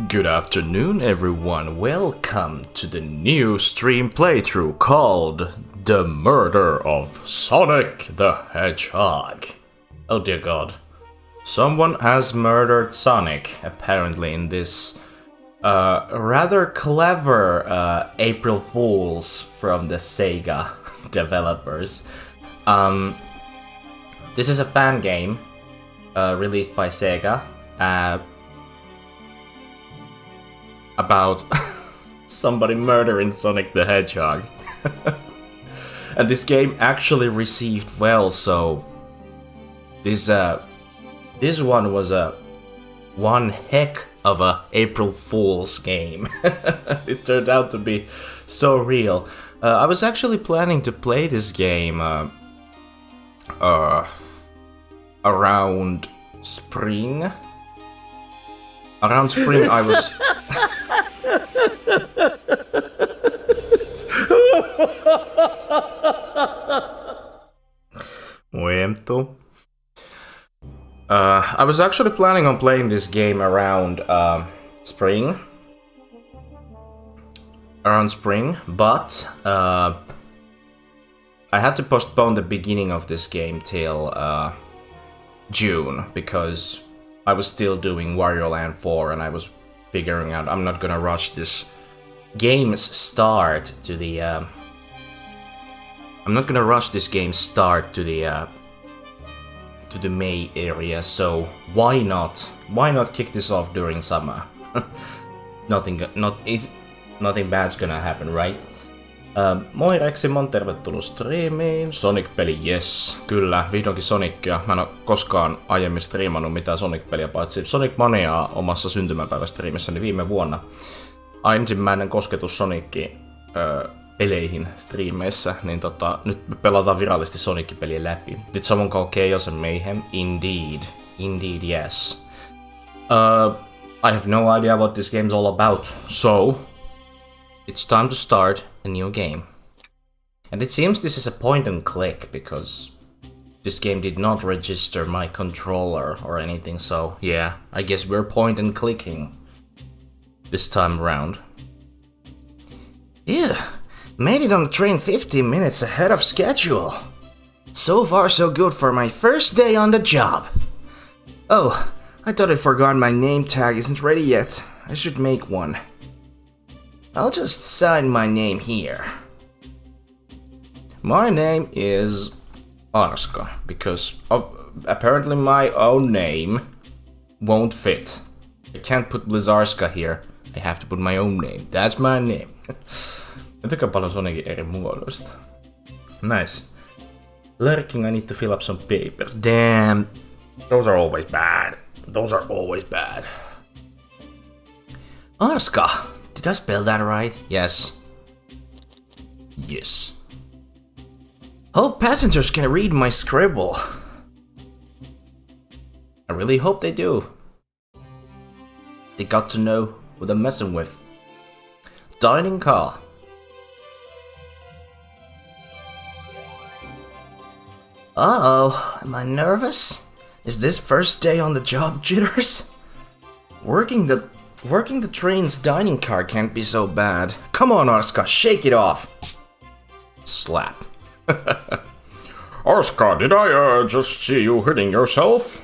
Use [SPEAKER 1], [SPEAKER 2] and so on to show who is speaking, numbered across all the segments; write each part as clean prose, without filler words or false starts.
[SPEAKER 1] Good afternoon, everyone. Welcome to the new stream playthrough called The Murder of Sonic the Hedgehog. Oh dear god. Someone has murdered Sonic, apparently, in this rather clever April Fools from the Sega developers. This is a fan game released by Sega about somebody murdering Sonic the Hedgehog. And this game actually received well, so this one was one heck of a April Fool's game. It turned out to be so real. I was actually planning to play this game around spring. Around spring I was... I was actually planning on playing this game around spring. But I had to postpone the beginning of this game till June because I was still doing Wario Land 4 and I was figuring out I'm not gonna rush this game's start to the May area, so why not kick this off during summer? Nothing bad's gonna happen, right? Moi Reximon, tervetuloa striimiin. Sonic-peli, yes. Kyllä, vihdoinkin Sonicia. Mä en oo koskaan aiemmin striimannut mitään Sonic-peliä, paitsi Sonic Maniaa omassa syntymäpäivästriimissäni viime vuonna. Ensimmäinen kosketus Sonic-peleihin striimeissä, niin nyt me pelataan virallisesti Sonic-pelien läpi. Did someone call Chaos and Mayhem? Indeed, yes. I have no idea what this game's all about, so it's time to start a new game. And it seems this is a point and click because this game did not register my controller or anything, so yeah, I guess we're point and clicking this time around. Yeah, made it on the train 15 minutes ahead of schedule. So far so good for my first day on the job. Oh, I thought I forgot my name tag isn't ready yet. I should make one. I'll just sign my name here. My name is Arska, because apparently my own name won't fit. I can't put Blizzarska here. I have to put my own name. That's my name. Mä tykkään paljon Sonicin eri muodoista. Nice. Lurking, I need to fill up some papers. Damn. Those are always bad. Arska. Did I spell that right? Yes. Hope passengers can read my scribble. I really hope they do. They got to know who they're messing with. Dining car. Uh-oh, am I nervous? Is this first day on the job jitters? Working the train's dining car can't be so bad. Come on, Arska, shake it off. Slap.
[SPEAKER 2] Arska, did I just see you hitting yourself?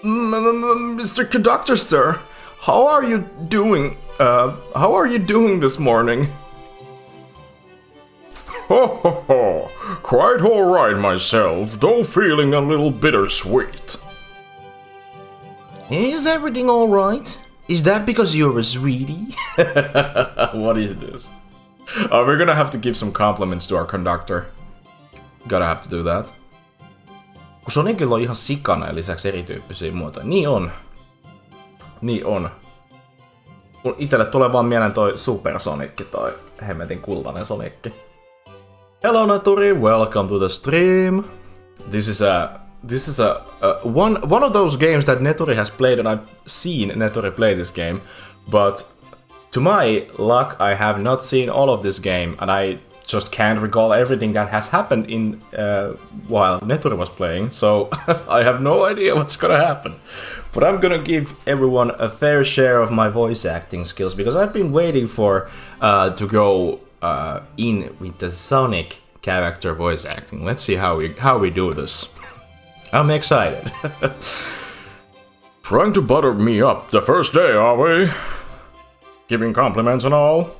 [SPEAKER 1] Mr. Conductor, sir, how are you doing? How are you doing this morning?
[SPEAKER 2] Ho, quite alright myself, though feeling a little bittersweet.
[SPEAKER 1] Is everything alright? Is that because you're a sweetie? What is this? We're gonna have to give some compliments to our conductor. Gotta have to do that. Kun Sonicilla on ihan sikana ja lisäksi erityyppisiä muotoja. Niin on. Mun itelle tulee vaan mieleen toi Super Sonic, toi hemmetin kultainen Sonic. Hello Naturi, welcome to the stream. This is one of those games that Neturi has played, and I've seen Neturi play this game, but to my luck, I have not seen all of this game, and I just can't recall everything that has happened in while Neturi was playing, so I have no idea what's gonna happen. But I'm gonna give everyone a fair share of my voice acting skills, because I've been waiting for to go in with the Sonic character voice acting. Let's see how we do this. I'm excited.
[SPEAKER 2] Trying to butter me up the first day, are we? Giving compliments and all?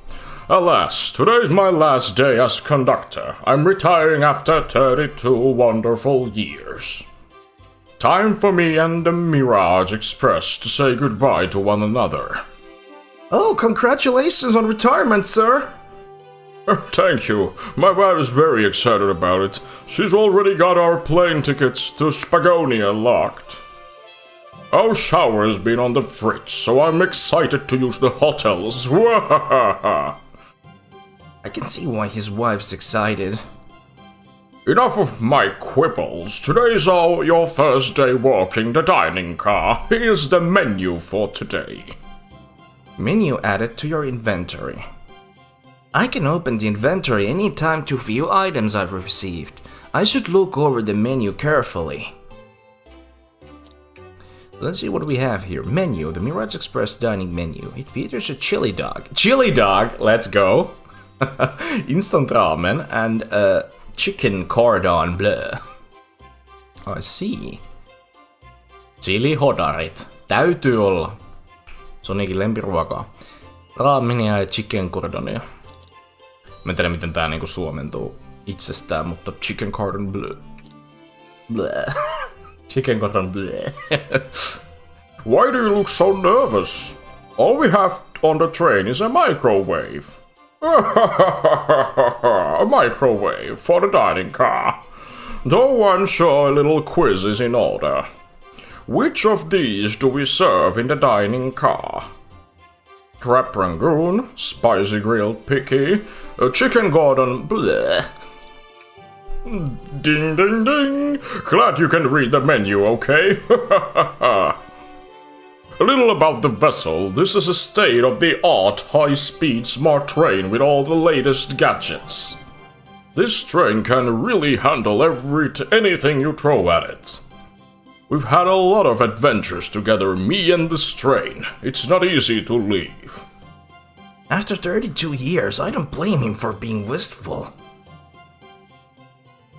[SPEAKER 2] Alas, today's my last day as conductor. I'm retiring after 32 wonderful years. Time for me and the Mirage Express to say goodbye to one another.
[SPEAKER 1] Oh, congratulations on retirement, sir!
[SPEAKER 2] Thank you. My wife is very excited about it. She's already got our plane tickets to Spagonia locked. Our shower's been on the fritz, so I'm excited to use the hotels.
[SPEAKER 1] I can see why his wife's excited.
[SPEAKER 2] Enough of my quibbles. Today's your first day walking the dining car. Here's the menu for today.
[SPEAKER 1] Menu added to your inventory. I can open the inventory anytime to view items I've received. I should look over the menu carefully. Let's see what we have here. Menu, the Mirage Express dining menu. It features a chili dog. Chili dog, let's go! Instant ramen and chicken cordon bleu. I see. Chili hodarit. Täytyy olla. Sonicin lempiruokaa. Raamenia ja chicken cordonia. Mä en tiedä miten tää niinku suomentuu itsestään, mutta chicken cordon bleu. Bleh. Chicken cordon bleu.
[SPEAKER 2] Why do you look so nervous? All we have on the train is a microwave. A microwave for the dining car. Though I'm sure a little quiz is in order. Which of these do we serve in the dining car? Crab rangoon, spicy grilled picky, chicken gordon bleh. Ding ding ding! Glad you can read the menu, okay? A little about the vessel. This is a state-of-the-art, high-speed, smart train with all the latest gadgets. This train can really handle anything you throw at it. We've had a lot of adventures together, me and this train. It's not easy to leave.
[SPEAKER 1] After 32 years, I don't blame him for being wistful.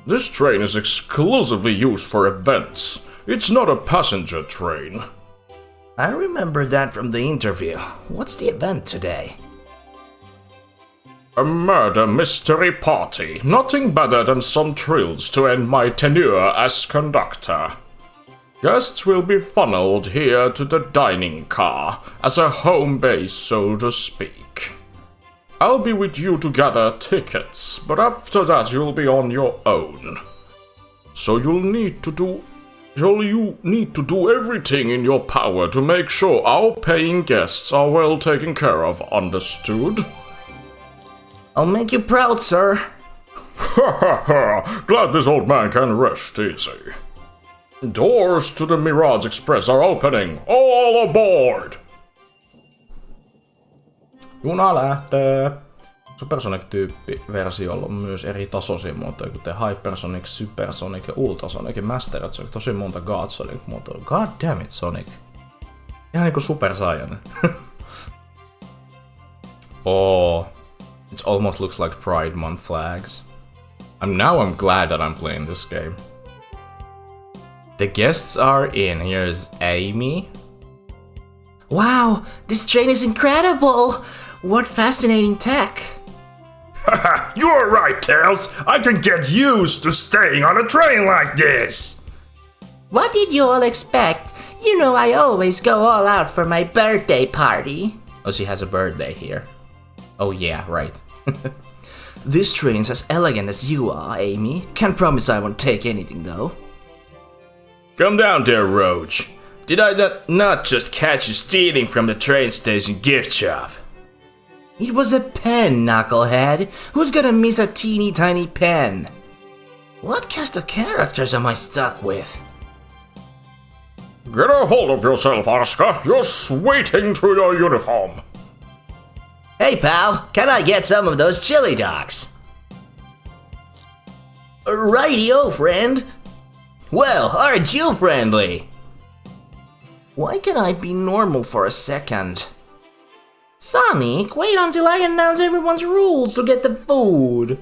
[SPEAKER 2] This train is exclusively used for events. It's not a passenger train.
[SPEAKER 1] I remember that from the interview. What's the event today?
[SPEAKER 2] A murder mystery party. Nothing better than some thrills to end my tenure as conductor. Guests will be funneled here to the dining car, as a home base, so to speak. I'll be with you to gather tickets, but after that you'll be on your own. So you need to do everything in your power to make sure our paying guests are well taken care of, understood?
[SPEAKER 1] I'll make you proud, sir.
[SPEAKER 2] Ha ha ha! Glad this old man can rest easy. Doors to the Mirage Express are opening. All aboard!
[SPEAKER 1] Juna lähtee. Supersonic-tyyppi versiolla on myös eri tasoisia muotoja, kuten Hypersonic, Supersonic ja Ultrasonic ja Master Sonic. Tosi monta God Sonic-muotoja. God damn it, Sonic. Ihan niinku Super Saiyan. Oh, it almost looks like Pride Month flags. I'm glad that I'm playing this game. The guests are in. Here's Amy. Wow, this train is incredible! What fascinating tech!
[SPEAKER 2] Haha, you're right, Tails. I can get used to staying on a train like this.
[SPEAKER 3] What did you all expect? You know I always go all out for my birthday party.
[SPEAKER 1] Oh, she has a birthday here. Oh yeah, right. This train's as elegant as you are, Amy. Can't promise I won't take anything though.
[SPEAKER 2] Come down there, Roach. Did I not just catch you stealing from the train station gift shop?
[SPEAKER 1] It was a pen, knucklehead. Who's gonna miss a teeny tiny pen? What cast of characters am I stuck with?
[SPEAKER 2] Get a hold of yourself, Asuka. You're sweating through your uniform.
[SPEAKER 3] Hey pal, can I get some of those chili dogs? Rightio, friend. Well, aren't you friendly? Why can't I be normal for a second? Sonic, wait until I announce everyone's rules to get the food.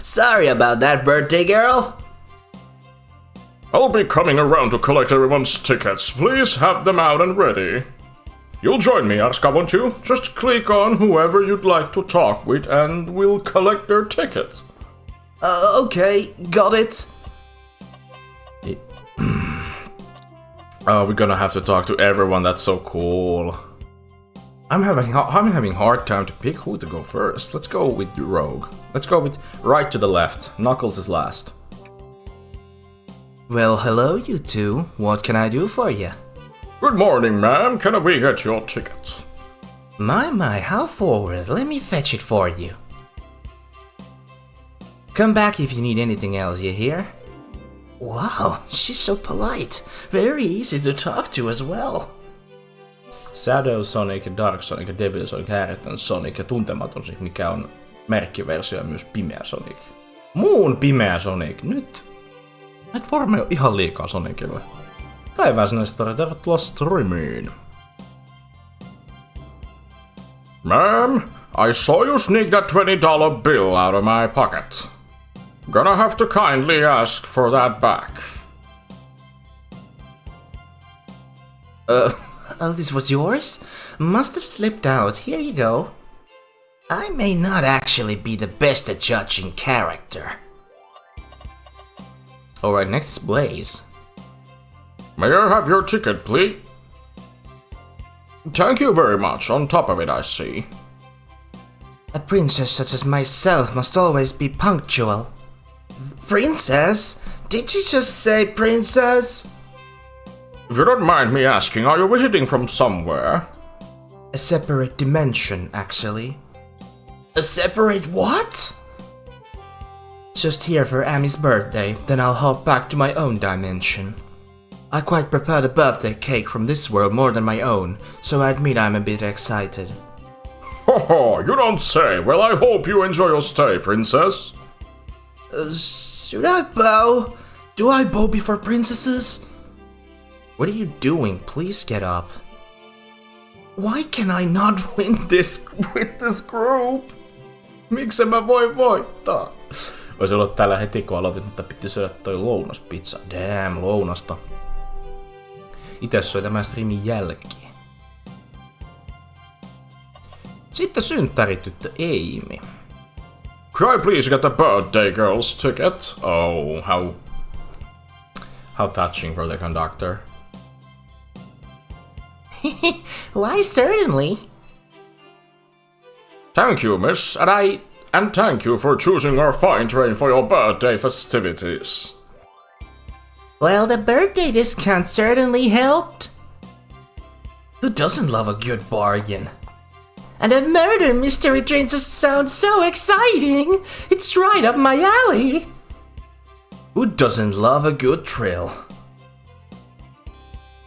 [SPEAKER 3] Sorry about that, birthday girl.
[SPEAKER 2] I'll be coming around to collect everyone's tickets. Please have them out and ready. You'll join me, Aska, won't you? Just click on whoever you'd like to talk with and we'll collect their tickets.
[SPEAKER 3] Okay, got it.
[SPEAKER 1] Oh, we're gonna have to talk to everyone, that's so cool. I'm having hard time to pick who to go first. Let's go with Rogue. Let's go with right to the left. Knuckles is last.
[SPEAKER 3] Well, hello you two. What can I do for you?
[SPEAKER 2] Good morning, ma'am. Can we get your tickets?
[SPEAKER 3] My, how forward. Let me fetch it for you. Come back if you need anything else, you hear? Wow, she's so polite. Very easy to talk to as well.
[SPEAKER 1] Shadow Sonic, Dark Sonic, Devil Sonic, ääretön Sonic ja tuntematon Sonic, mikä on merkkiversio ja myös pimeä Sonic. Muun pimeä Sonic, nyt. Näitä formeja on ihan liikaa Sonicille. Päiväänsä story, tervetuloa Striimiin.
[SPEAKER 2] Ma'am, I saw you sneak that $20 bill out of my pocket. Gonna have to kindly ask for that back.
[SPEAKER 3] Oh, this was yours? Must have slipped out. Here you go. I may not actually be the best at judging character.
[SPEAKER 1] Alright, next is Blaze.
[SPEAKER 2] May I have your ticket, please? Thank you very much. On top of it, I see.
[SPEAKER 3] A princess such as myself must always be punctual. Princess? Did you just say princess?
[SPEAKER 2] If you don't mind me asking, are you visiting from somewhere?
[SPEAKER 3] A separate dimension, actually. A separate what? Just here for Amy's birthday, then I'll hop back to my own dimension. I quite prefer the birthday cake from this world more than my own, so I admit I'm a bit excited.
[SPEAKER 2] Ho ho, you don't say. Well, I hope you enjoy your stay, princess.
[SPEAKER 3] Should I bow? Do I bow before princesses? What are you doing? Please get up. Why can I not win this with this group? Miksi mä voi voittaa?
[SPEAKER 1] Olisi ollut täällä heti kun aloitin, mutta piti syödä toi lounaspizza. Damn, lounasta. Itse söi tämän striimin jälkeen. Sitten synttärityttö Amy.
[SPEAKER 2] Could I please get the birthday girl's ticket?
[SPEAKER 1] Oh, how touching for the conductor.
[SPEAKER 3] Why, certainly.
[SPEAKER 2] Thank you, miss, and thank you for choosing our fine train for your birthday festivities.
[SPEAKER 3] Well, the birthday discount certainly helped. Who doesn't love a good bargain? And a murder mystery train just sounds so exciting! It's right up my alley!
[SPEAKER 1] Who doesn't love a good thrill?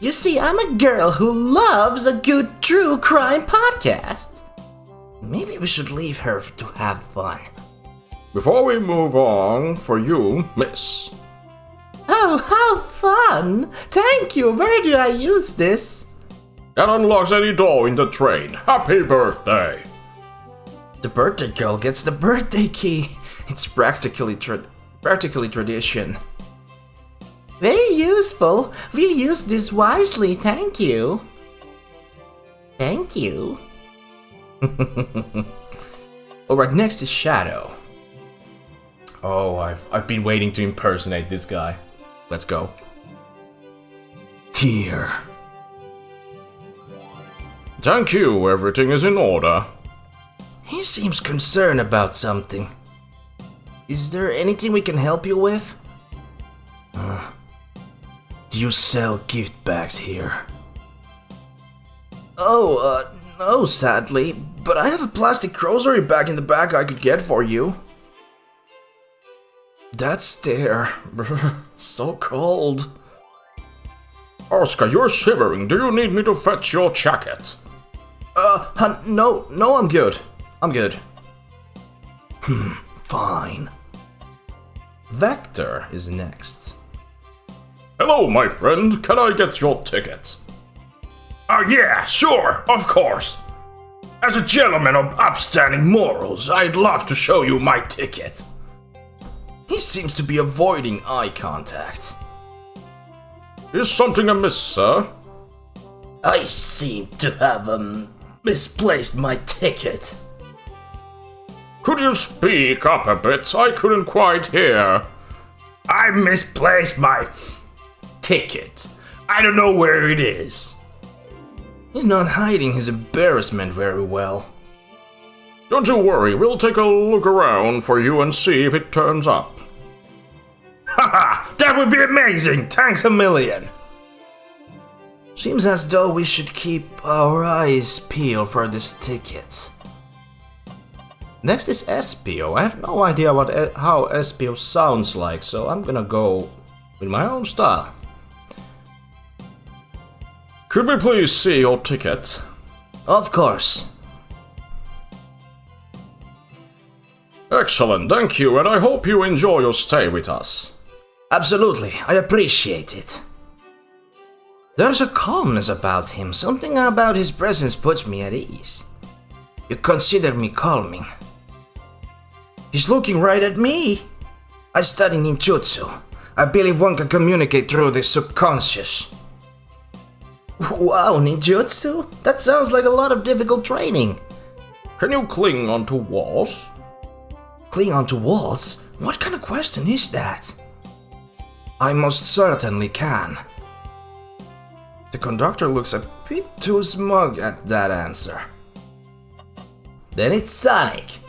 [SPEAKER 3] You see, I'm a girl who loves a good true crime podcast. Maybe we should leave her to have fun.
[SPEAKER 2] Before we move on, for you, miss.
[SPEAKER 3] Oh, how fun! Thank you, where do I use this?
[SPEAKER 2] That unlocks any door in the train. Happy birthday!
[SPEAKER 3] The birthday girl gets the birthday key. It's practically tradition. Very useful. We'll use this wisely, thank you. Thank you.
[SPEAKER 1] Alright, next is Shadow. Oh, I've been waiting to impersonate this guy. Let's go.
[SPEAKER 3] Here.
[SPEAKER 2] Thank you, everything is in order.
[SPEAKER 3] He seems concerned about something. Is there anything we can help you with? Do you sell gift bags here? Oh, no, sadly, but I have a plastic grocery bag in the back I could get for you. That stare, so cold.
[SPEAKER 2] Oscar, you're shivering. Do you need me to fetch your jacket?
[SPEAKER 3] No, I'm good. I'm good. Fine.
[SPEAKER 1] Vector is next.
[SPEAKER 2] Hello, my friend. Can I get your ticket?
[SPEAKER 3] Oh yeah, sure, of course. As a gentleman of upstanding morals, I'd love to show you my ticket. He seems to be avoiding eye contact.
[SPEAKER 2] Is something amiss, sir?
[SPEAKER 3] I seem to have, misplaced my ticket.
[SPEAKER 2] Could you speak up a bit? I couldn't quite hear.
[SPEAKER 3] I misplaced my ticket. I don't know where it is. He's not hiding his embarrassment very well.
[SPEAKER 2] Don't you worry, we'll take a look around for you and see if it turns up.
[SPEAKER 3] Haha, that would be amazing! Thanks a million! Seems as though we should keep our eyes peeled for this ticket.
[SPEAKER 1] Next is SPO. I have no idea how SPO sounds like, so I'm gonna go with my own style.
[SPEAKER 2] Could we please see your ticket?
[SPEAKER 3] Of course.
[SPEAKER 2] Excellent, thank you, and I hope you enjoy your stay with us.
[SPEAKER 3] Absolutely, I appreciate it. There's a calmness about him, something about his presence puts me at ease. You consider me calming. He's looking right at me. I study ninjutsu. I believe one can communicate through the subconscious. Wow, ninjutsu? That sounds like a lot of difficult training.
[SPEAKER 2] Can you cling onto walls?
[SPEAKER 3] Cling onto walls? What kind of question is that? I most certainly can. The conductor looks a bit too smug at that answer. Then it's Sonic.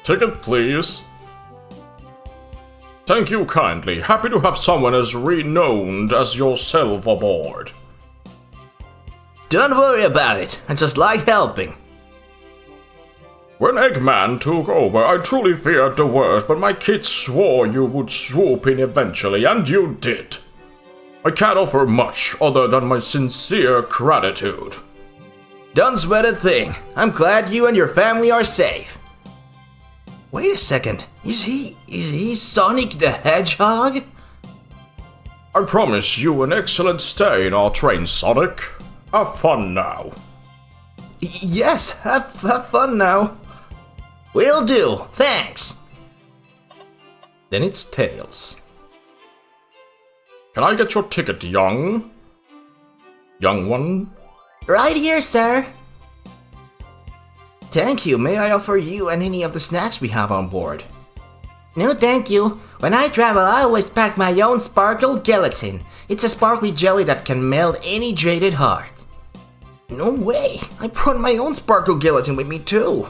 [SPEAKER 2] Ticket, please. Thank you kindly. Happy to have someone as renowned as yourself aboard.
[SPEAKER 3] Don't worry about it. I just like helping.
[SPEAKER 2] When Eggman took over, I truly feared the worst, but my kids swore you would swoop in eventually, and you did. I can't offer much other than my sincere gratitude.
[SPEAKER 3] Don't sweat a thing. I'm glad you and your family are safe. Wait a second. Is he Sonic the Hedgehog?
[SPEAKER 2] I promise you an excellent stay in our train, Sonic. Have fun now.
[SPEAKER 3] Yes, have fun now. Will do, thanks.
[SPEAKER 1] Then it's Tails.
[SPEAKER 2] Can I get your ticket, young one?
[SPEAKER 3] Right here, sir. Thank you. May I offer you and any of the snacks we have on board? No, thank you. When I travel, I always pack my own sparkle gelatin. It's a sparkly jelly that can melt any jaded heart. No way. I brought my own sparkle gelatin with me too.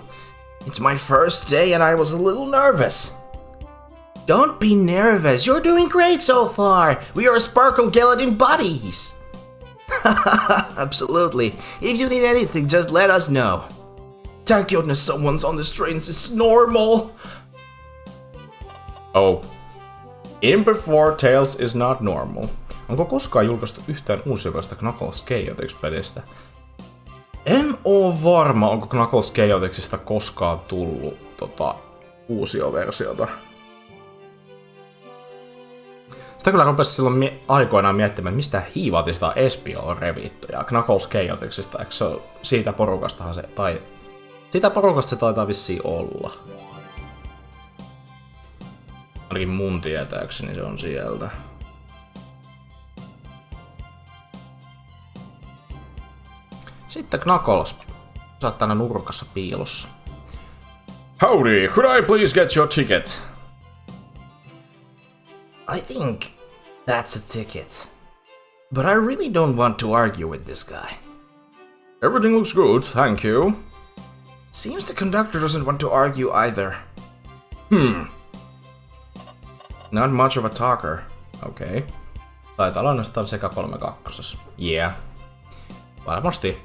[SPEAKER 3] It's my first day and I was a little nervous. Don't be nervous. You're doing great so far. We are sparkle gelatin buddies. Absolutely. If you need anything, just let us know. Thank goodness someone's on this train. It's normal.
[SPEAKER 1] Oh. In before Tails is not normal. Onko koskaan julkaistu yhtään uusiukoista Knuckles Chaotix-pelistä? En oo varma, onko Knuckles Chaotixista koskaan tullut uusioversiota. Sitä kyllä rupesi silloin aikoinaan miettimään, mistä hiivatista SPO on revitty. Ja Knuckles Chaotixista, eikö se ole siitä porukastahan se, tai siitä porukasta se taitaa vissiin olla. Ainakin mun tietääkseni se on sieltä. Sitten Knuckles. Sä oot tänä nurkassa piilossa.
[SPEAKER 2] Howdy, could I please get your ticket?
[SPEAKER 3] I think that's a ticket. But I really don't want to argue with this guy.
[SPEAKER 2] Everything looks good, thank you.
[SPEAKER 3] Seems the conductor doesn't want to argue either.
[SPEAKER 1] Not much of a talker. Okei. Okay. Taitaa olla ainoastaan sekä 3-2. Yeah. Varmasti.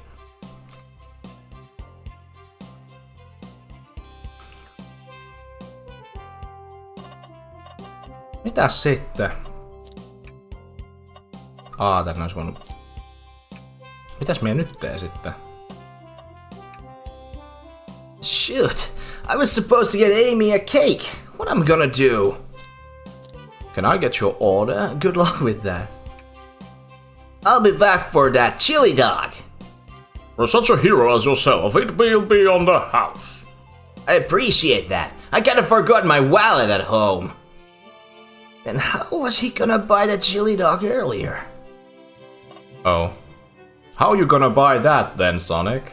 [SPEAKER 1] Mitäs sitten? Tänne olisi voinut... Mitäs meidän nyt tee sitten?
[SPEAKER 3] Shoot! I was supposed to get Amy a cake! What am I gonna do?
[SPEAKER 1] Can I get your order? Good luck with that.
[SPEAKER 3] I'll be back for that chili dog.
[SPEAKER 2] For such a hero as yourself, it will be on the house.
[SPEAKER 3] I appreciate that. I kinda forgot my wallet at home. Then how was he gonna buy that chili dog earlier?
[SPEAKER 1] Oh. How you gonna buy that then, Sonic?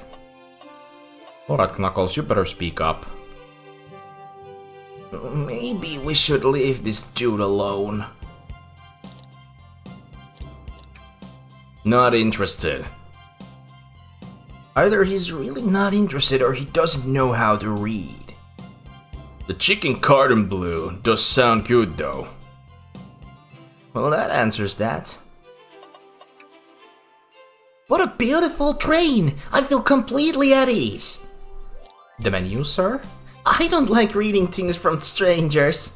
[SPEAKER 1] Alright, Knuckles, you better speak up.
[SPEAKER 3] Maybe we should leave this dude alone.
[SPEAKER 1] Not interested.
[SPEAKER 3] Either he's really not interested or he doesn't know how to read.
[SPEAKER 1] The chicken carton blue does sound good though.
[SPEAKER 3] Well, that answers that. What a beautiful train! I feel completely at ease.
[SPEAKER 1] The menu, sir?
[SPEAKER 3] I don't like reading things from strangers.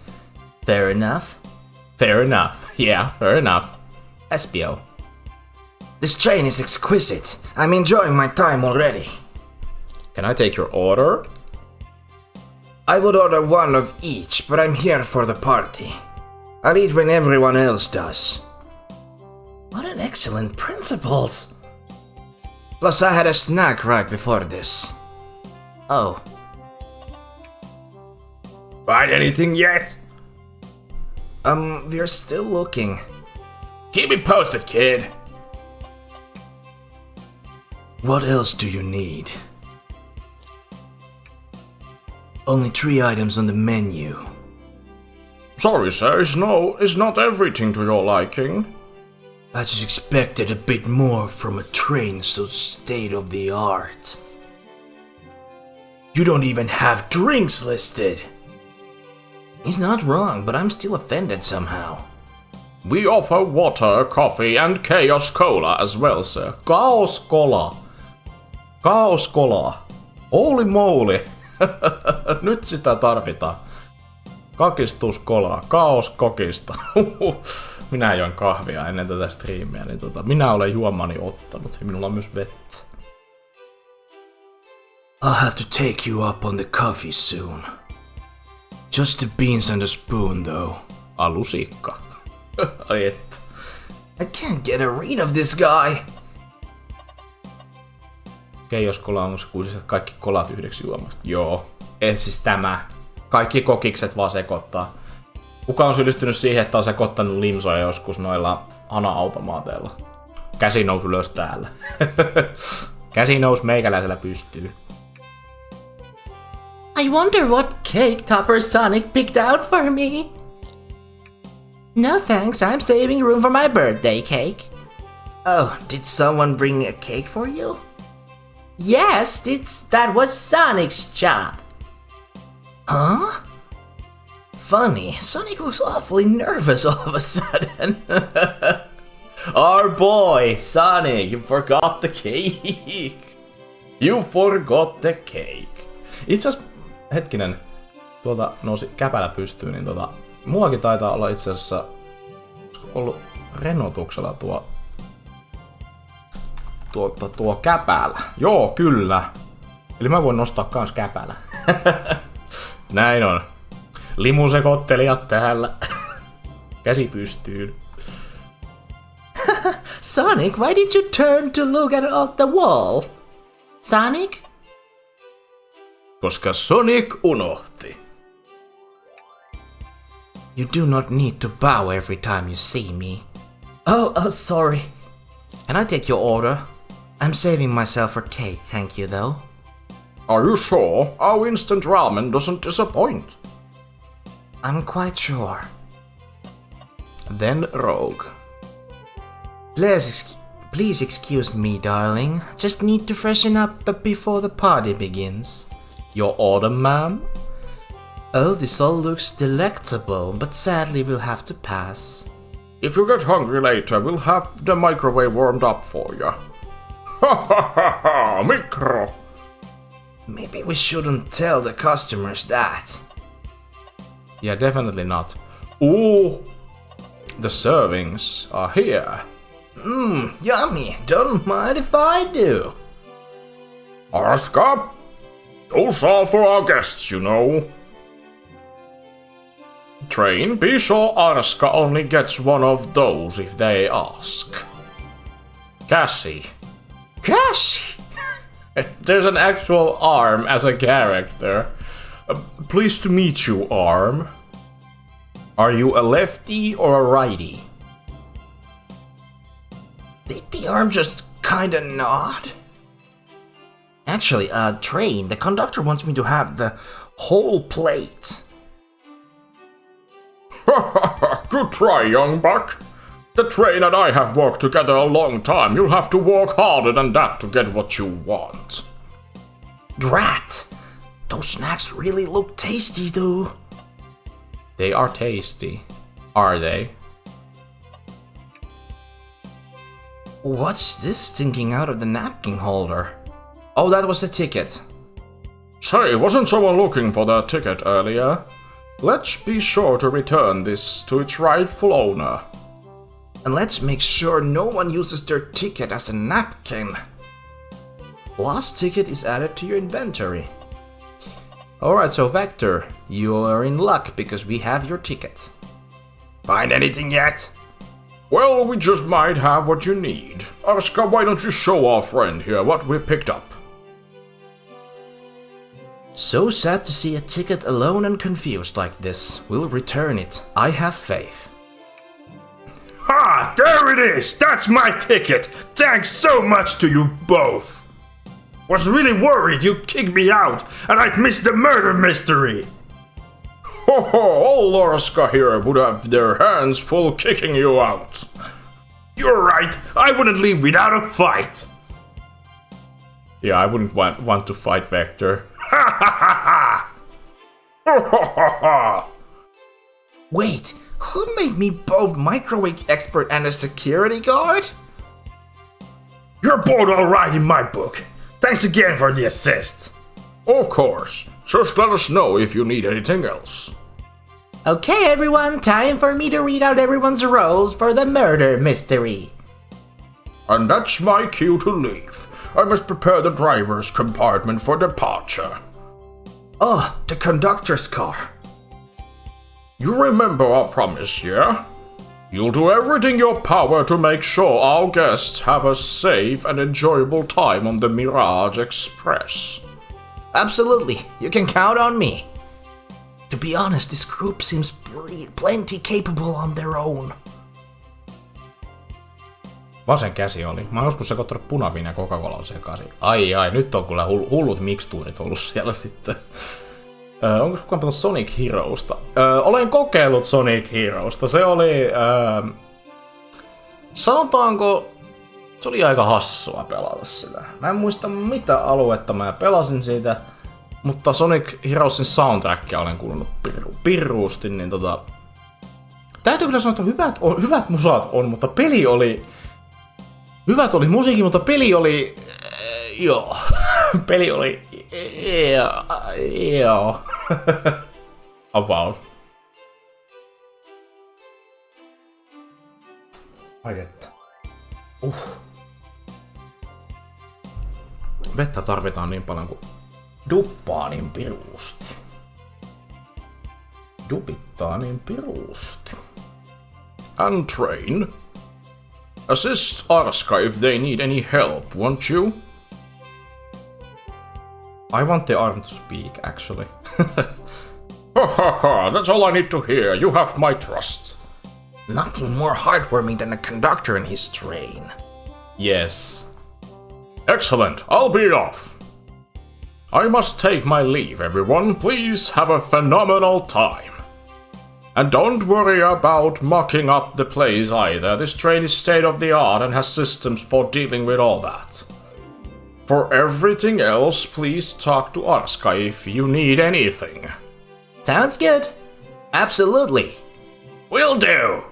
[SPEAKER 3] Fair enough.
[SPEAKER 1] Fair enough. Yeah, fair enough. SPO.
[SPEAKER 3] This train is exquisite. I'm enjoying my time already.
[SPEAKER 1] Can I take your order?
[SPEAKER 3] I would order one of each, but I'm here for the party. I'll eat when everyone else does. What an excellent principles! Plus I had a snack right before this. Oh.
[SPEAKER 2] Find anything yet?
[SPEAKER 3] We're still looking.
[SPEAKER 2] Keep me posted, kid.
[SPEAKER 3] What else do you need? Only 3 items on the menu.
[SPEAKER 2] Sorry, sir, it's not everything to your liking.
[SPEAKER 3] I just expected a bit more from a train so state of the art. You don't even have drinks listed. He's not wrong, but I'm still offended somehow.
[SPEAKER 2] We offer water, coffee, and chaos cola as well, sir.
[SPEAKER 1] Chaos cola. Chaos cola. Holy moly. Nyt sitä tarvitaan. Kakistuskolaa. Kaos kokista. Minä join kahvia ennen tätä striimiä, niin minä olen juomani ottanut ja minulla on myös vettä.
[SPEAKER 3] I'll have to take you up on the coffee soon. Just the beans and a spoon though.
[SPEAKER 1] Lusikka. Ai että.
[SPEAKER 3] I can't get a read of this guy.
[SPEAKER 1] Keijoskola on kuulisit kaikki kolat yhdeksi juomasta. Joo. Siis tämä. Kaikki kokikset vaan sekoittaa. Kuka on syyllistynyt siihen, että on sekoittanut limsoja joskus noilla hana-automaateilla? Käsi nousi ylös täällä. Käsi nousi meikäläisellä pystyyn.
[SPEAKER 3] I wonder what cake topper Sonic picked out for me. No thanks, I'm saving room for my birthday cake. Oh, did someone bring a cake for you? Yes, that was Sonic's job. Huh? Funny, Sonic looks awfully nervous all of a sudden.
[SPEAKER 1] Our boy, Sonic, you forgot the cake. You forgot the cake. Itse asiassa, hetkinen, tuolta nousi käpälä pystyyn, niin mullakin taitaa olla itse asiassa ollut renotuksella tuo käpälä. Joo, kyllä. Eli mä voin nostaa kans käpälä. Näin on. Limusekottelijat täällä. Käsi pystyyn.
[SPEAKER 3] Sonic, why did you turn to look at the wall? Sonic?
[SPEAKER 1] Koska Sonic unohti.
[SPEAKER 3] You do not need to bow every time you see me. Oh, sorry.
[SPEAKER 1] Can I take your order?
[SPEAKER 3] I'm saving myself for cake, thank you though.
[SPEAKER 2] Are you sure? Our instant ramen doesn't disappoint.
[SPEAKER 3] I'm quite sure.
[SPEAKER 1] Then Rogue.
[SPEAKER 3] Please excuse me, darling. Just need to freshen up before the party begins.
[SPEAKER 1] Your order, ma'am?
[SPEAKER 3] Oh, this all looks delectable, but sadly we'll have to pass.
[SPEAKER 2] If you get hungry later, we'll have the microwave warmed up for you. Ha ha ha ha! Micro!
[SPEAKER 3] Maybe we shouldn't tell the customers that.
[SPEAKER 1] Yeah, definitely not. Ooh! The servings are here.
[SPEAKER 3] Yummy! Don't mind if I do.
[SPEAKER 2] Ask up! Those are for our guests, you know. Train, be sure Arska only gets one of those if they ask. Cassie.
[SPEAKER 1] Cassie!
[SPEAKER 2] There's an actual Arm as a character. Pleased to meet you, Arm.
[SPEAKER 1] Are you a lefty or a righty?
[SPEAKER 3] Did the Arm just kinda nod? Actually, Train, the conductor wants me to have the whole plate.
[SPEAKER 2] Good try, young buck. The Train and I have worked together a long time. You'll have to work harder than that to get what you want.
[SPEAKER 3] Drat! Those snacks really look tasty, though.
[SPEAKER 1] They are tasty. Are they?
[SPEAKER 3] What's this stinking out of the napkin holder? Oh, that was the ticket.
[SPEAKER 2] Say, wasn't someone looking for their ticket earlier? Let's be sure to return this to its rightful owner.
[SPEAKER 3] And let's make sure no one uses their ticket as a napkin.
[SPEAKER 1] Lost ticket is added to your inventory. Alright, so Vector, you are in luck because we have your ticket.
[SPEAKER 3] Find anything yet?
[SPEAKER 2] Well, we just might have what you need. Arska, why don't you show our friend here what we picked up?
[SPEAKER 1] So sad to see a ticket alone and confused like this. We'll return it. I have faith.
[SPEAKER 4] Ha! There it is! That's my ticket! Thanks so much to you both! Was really worried you'd kick me out and I'd miss the murder mystery!
[SPEAKER 2] Ho ho! All Arska here would have their hands full kicking you out.
[SPEAKER 4] You're right, I wouldn't leave without a fight!
[SPEAKER 2] Yeah, I wouldn't want to fight Vector.
[SPEAKER 4] Ha ha ha ha! Ho ho ho ho!
[SPEAKER 3] Wait, who made me both microwave expert and a security guard?
[SPEAKER 4] You're both alright in my book. Thanks again for the assist.
[SPEAKER 2] Of course. Just let us know if you need anything else.
[SPEAKER 3] Okay, everyone, time for me to read out everyone's roles for the murder mystery.
[SPEAKER 2] And that's my cue to leave. I must prepare the driver's compartment for departure.
[SPEAKER 3] Oh, the conductor's car.
[SPEAKER 2] You remember our promise, yeah? You'll do everything in your power to make sure our guests have a safe and enjoyable time on the Mirage Express.
[SPEAKER 3] Absolutely, you can count on me. To be honest, this group seems plenty capable on their own.
[SPEAKER 1] Vasen käsi oli. Mä oon joskus sekoittanut punaviina ja Coca-Cola sekaisin. Ai, nyt on kyllä hullut mikstuurit ollut siellä sitten. Onko kukaan pelannut Sonic Heroesta? Olen kokeillut Sonic Heroesta. Se oli... sanotaanko... Se oli aika hassua pelata sitä. Mä en muista mitä aluetta mä pelasin siitä. Mutta Sonic Heroesin soundtrackia olen kuulunut pirruusti, niin täytyy kyllä sanoa, että hyvät musat on, mutta peli oli... Hyvät oli musiikki, mutta peli oli... joo. Peli oli... joo. About. Ai että. Vettä tarvitaan niin paljon kuin duppaa niin piruusti. Dupittaa niin piruusti.
[SPEAKER 2] And Train. Assist Arska if they need any help, won't you?
[SPEAKER 1] I want the arm to speak, actually.
[SPEAKER 2] Ha ha ha, that's all I need to hear. You have my trust.
[SPEAKER 3] Nothing more heartwarming than a conductor and his train.
[SPEAKER 1] Yes.
[SPEAKER 2] Excellent, I'll be off. I must take my leave, everyone. Please have a phenomenal time. And don't worry about mucking up the place either. This train is state-of-the-art and has systems for dealing with all that. For everything else, please talk to Arska if you need anything.
[SPEAKER 3] Sounds good. Absolutely.
[SPEAKER 4] Will do.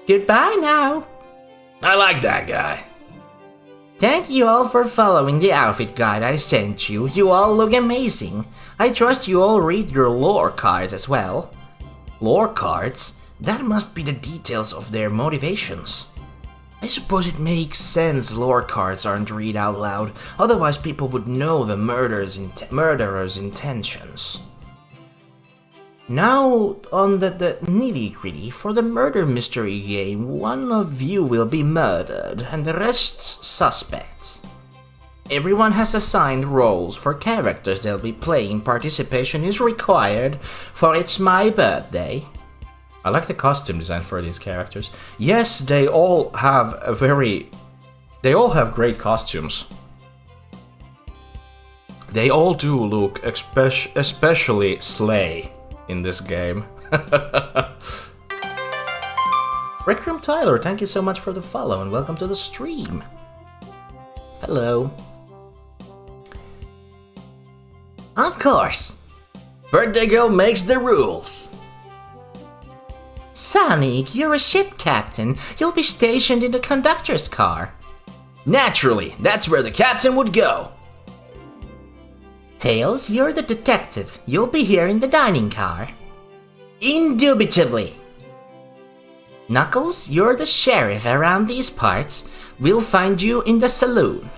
[SPEAKER 3] Goodbye now.
[SPEAKER 4] I like that guy.
[SPEAKER 3] Thank you all for following the outfit guide I sent you. You all look amazing. I trust you all read your lore cards as well. Lore cards? That must be the details of their motivations. I suppose it makes sense lore cards aren't read out loud, otherwise people would know the murderer's intentions. Now, on the nitty-gritty, for the murder mystery game, one of you will be murdered, and the rest's suspects. Everyone has assigned roles for characters they'll be playing. Participation is required, for it's my birthday.
[SPEAKER 1] I like the costume design for these characters. Yes, they all have great costumes. They all do look especially slay in this game. Rec Room Tyler, thank you so much for the follow and welcome to the stream. Hello.
[SPEAKER 3] Of course. Birthday girl makes the rules. Sonic, you're a ship captain. You'll be stationed in the conductor's car.
[SPEAKER 5] Naturally, that's where the captain would go.
[SPEAKER 3] Tails, you're the detective. You'll be here in the dining car.
[SPEAKER 5] Indubitably.
[SPEAKER 3] Knuckles, you're the sheriff around these parts. We'll find you in the saloon.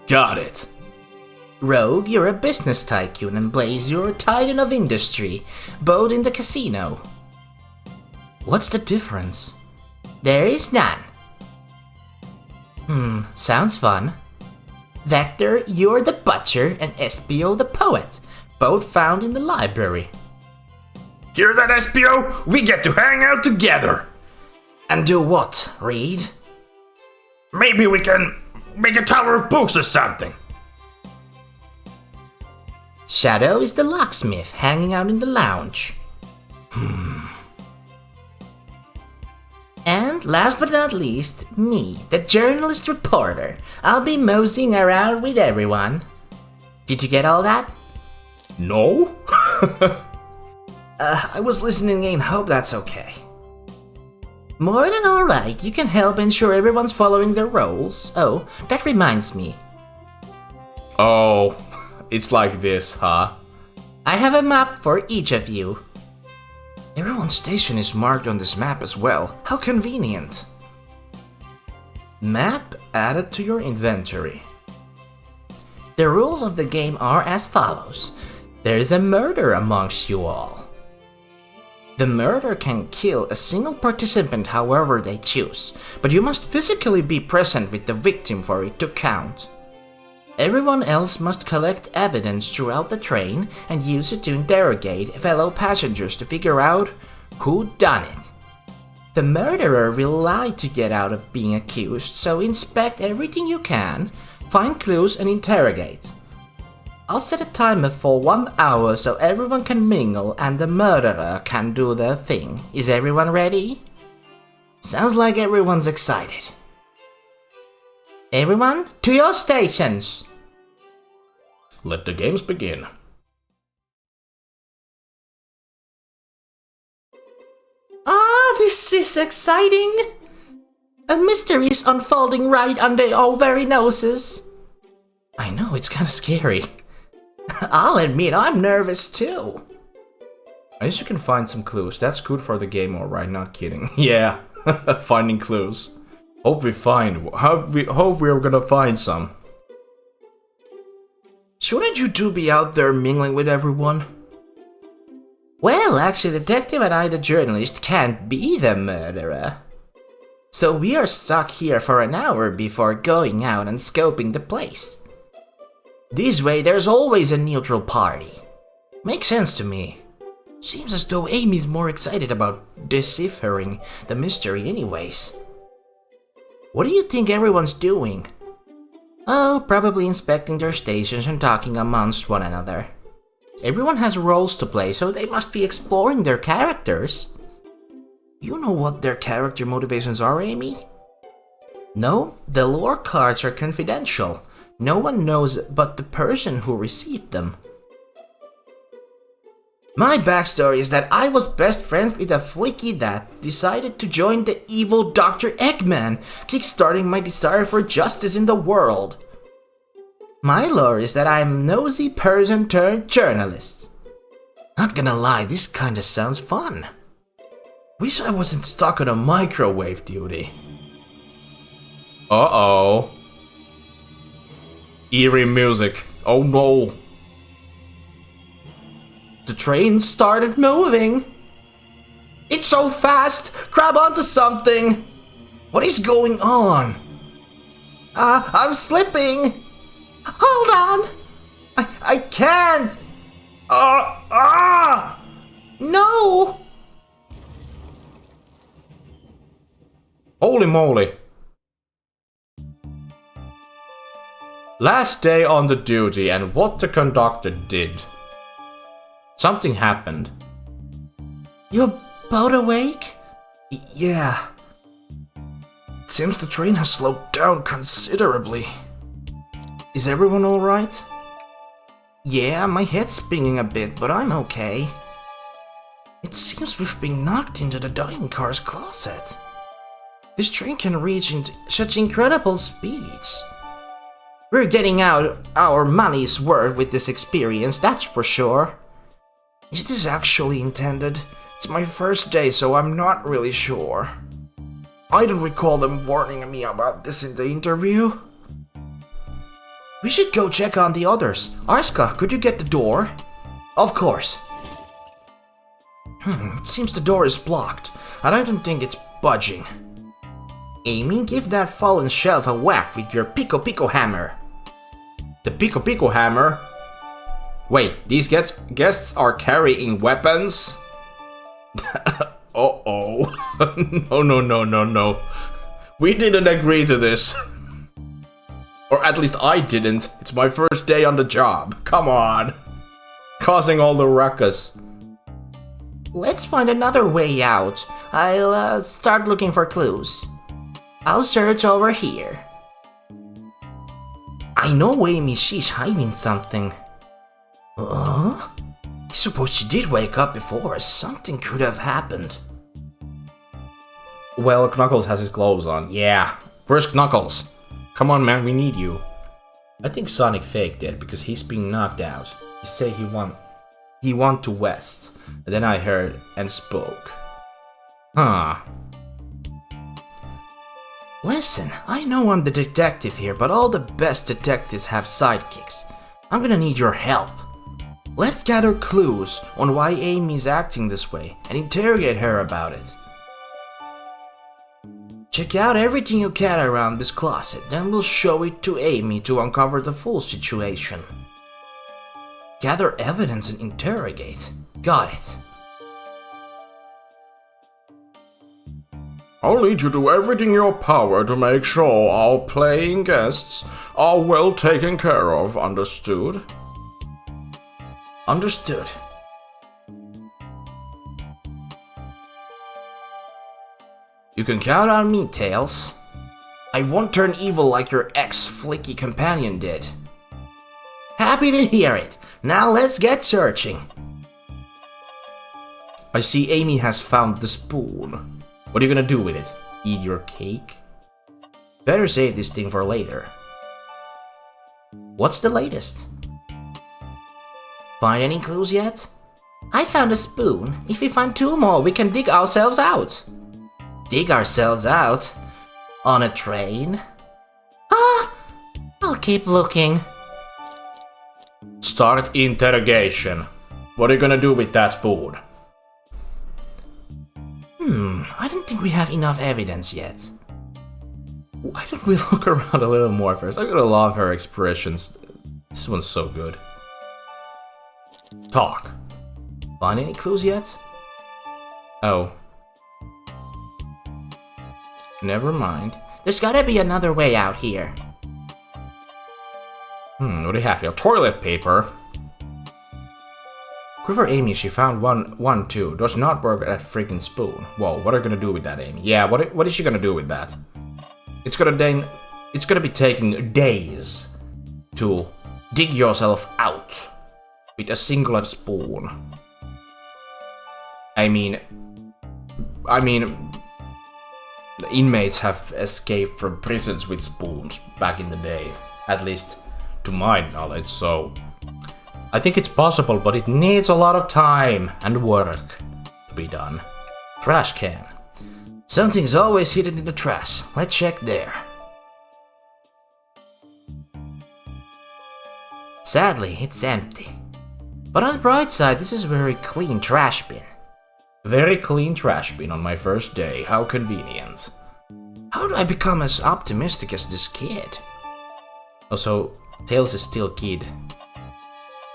[SPEAKER 5] Got it.
[SPEAKER 3] Rogue, you're a business tycoon, and Blaze, you're a titan of industry, both in the casino.
[SPEAKER 1] What's the difference?
[SPEAKER 3] There is none. Sounds fun. Vector, you're the butcher, and SPO the poet, both found in the library.
[SPEAKER 4] Hear that, SPO? We get to hang out together!
[SPEAKER 5] And do what, Reed?
[SPEAKER 4] Maybe we can make a tower of books or something.
[SPEAKER 3] Shadow is the locksmith, hanging out in the lounge. And last but not least, me, the journalist reporter. I'll be moseying around with everyone. Did you get all that?
[SPEAKER 1] No?
[SPEAKER 5] I was listening in, hope that's okay.
[SPEAKER 3] More than alright, you can help ensure everyone's following their roles. Oh, that reminds me.
[SPEAKER 1] Oh, it's like this, huh?
[SPEAKER 3] I have a map for each of you.
[SPEAKER 5] Everyone's station is marked on this map as well. How convenient.
[SPEAKER 1] Map added to your inventory.
[SPEAKER 3] The rules of the game are as follows. There's a murder amongst you all. The murderer can kill a single participant however they choose, but you must physically be present with the victim for it to count. Everyone else must collect evidence throughout the train and use it to interrogate fellow passengers to figure out who done it. The murderer will lie to get out of being accused, so inspect everything you can, find clues and interrogate. I'll set a timer for 1 hour so everyone can mingle and the murderer can do their thing. Is everyone ready?
[SPEAKER 5] Sounds like everyone's excited.
[SPEAKER 3] Everyone, to your stations!
[SPEAKER 1] Let the games begin.
[SPEAKER 3] Ah, this is exciting! A mystery is unfolding right under our very noses.
[SPEAKER 1] I know, it's kinda scary.
[SPEAKER 3] I'll admit I'm nervous too.
[SPEAKER 1] At least you can find some clues. That's good for the game, alright, not kidding. Yeah, finding clues. Hope we are gonna find some.
[SPEAKER 5] Shouldn't you two be out there mingling with everyone?
[SPEAKER 3] Well, actually, the detective and I, the journalist, can't be the murderer. So we are stuck here for an hour before going out and scoping the place.
[SPEAKER 5] This way, there's always a neutral party.
[SPEAKER 3] Makes sense to me.
[SPEAKER 5] Seems as though Amy's more excited about deciphering the mystery anyways.
[SPEAKER 3] What do you think everyone's doing? Oh, probably inspecting their stations and talking amongst one another. Everyone has roles to play, so they must be exploring their characters.
[SPEAKER 5] You know what their character motivations are, Amy?
[SPEAKER 3] No, the lore cards are confidential. No one knows but the person who received them.
[SPEAKER 5] My backstory is that I was best friends with a flicky that decided to join the evil Dr. Eggman, kickstarting my desire for justice in the world.
[SPEAKER 3] My lore is that I'm a nosy person turned journalist.
[SPEAKER 5] Not gonna lie, this kinda sounds fun. Wish I wasn't stuck on a microwave duty.
[SPEAKER 1] Uh-oh. Eerie music. Oh no.
[SPEAKER 5] The train started moving. It's so fast! Grab onto something! What is going on? I'm slipping! Hold on! I can't! No!
[SPEAKER 1] Holy moly. Last day on the duty and what the conductor did. Something happened.
[SPEAKER 5] You're both awake?
[SPEAKER 3] Yeah. It seems the train has slowed down considerably. Is everyone alright?
[SPEAKER 5] Yeah, my head's spinning a bit, but I'm okay.
[SPEAKER 3] It seems we've been knocked into the dining car's closet. This train can reach into
[SPEAKER 5] Such incredible speeds. We're getting out our money's worth with this experience, that's for sure.
[SPEAKER 3] Is this actually intended? It's my first day, so I'm not really sure. I don't recall them warning me about this in the interview.
[SPEAKER 5] We should go check on the others. Arska, could you get the door? Of course.
[SPEAKER 3] It seems the door is blocked, and I don't think it's budging.
[SPEAKER 5] Amy, give that fallen shelf a whack with your pico hammer.
[SPEAKER 1] The pico hammer? Wait, these guests are carrying weapons? Uh-oh. No. We didn't agree to this. Or at least I didn't. It's my first day on the job. Come on. Causing all the ruckus.
[SPEAKER 5] Let's find another way out. I'll start looking for clues. I'll search over here. I know Amy, she's hiding something.
[SPEAKER 3] I suppose she did wake up before us. Something could have happened.
[SPEAKER 1] Well, Knuckles has his clothes on. Yeah. Where's Knuckles? Come on, man, we need you. I think Sonic faked it because he's being knocked out. He said he went to West. And then I heard and spoke. Huh.
[SPEAKER 3] Listen, I know I'm the detective here, but all the best detectives have sidekicks. I'm gonna need your help. Let's gather clues on why Amy's acting this way and interrogate her about it. Check out everything you can around this closet, then we'll show it to Amy to uncover the full situation. Gather evidence and interrogate. Got it.
[SPEAKER 2] I'll need you to do everything in your power to make sure our playing guests are well taken care of, understood?
[SPEAKER 3] Understood.
[SPEAKER 5] You can count on me, Tails. I won't turn evil like your ex-flicky companion did. Happy to hear it. Now let's get searching.
[SPEAKER 1] I see Amy has found the spoon. What are you gonna do with it? Eat your cake?
[SPEAKER 5] Better save this thing for later. What's the latest? Find any clues yet? I found a spoon. If we find 2 more, we can dig ourselves out. Dig ourselves out? On a train? I'll keep looking.
[SPEAKER 1] Start interrogation. What are you gonna do with that spoon?
[SPEAKER 5] I don't think we have enough evidence yet.
[SPEAKER 1] Why don't we look around a little more first? I'm gonna love her expressions. This one's so good. Talk.
[SPEAKER 5] Find any clues yet?
[SPEAKER 1] Oh. Never mind.
[SPEAKER 5] There's gotta be another way out here.
[SPEAKER 1] What do you have here? Toilet paper. Good for Amy, she found one too. Does not work at that freaking spoon. Whoa, what are you gonna do with that, Amy? Yeah, what is she gonna do with that? It's gonna be taking days to dig yourself out with a singular spoon. I mean, the inmates have escaped from prisons with spoons back in the day, at least to my knowledge, so I think it's possible, but it needs a lot of time and work to be done. Trash can.
[SPEAKER 3] Something's always hidden in the trash. Let's check there.
[SPEAKER 5] Sadly, it's empty. But on the bright side, this is a very clean trash bin.
[SPEAKER 1] Very clean trash bin on my first day, how convenient.
[SPEAKER 5] How do I become as optimistic as this kid?
[SPEAKER 1] Also, Tails is still kid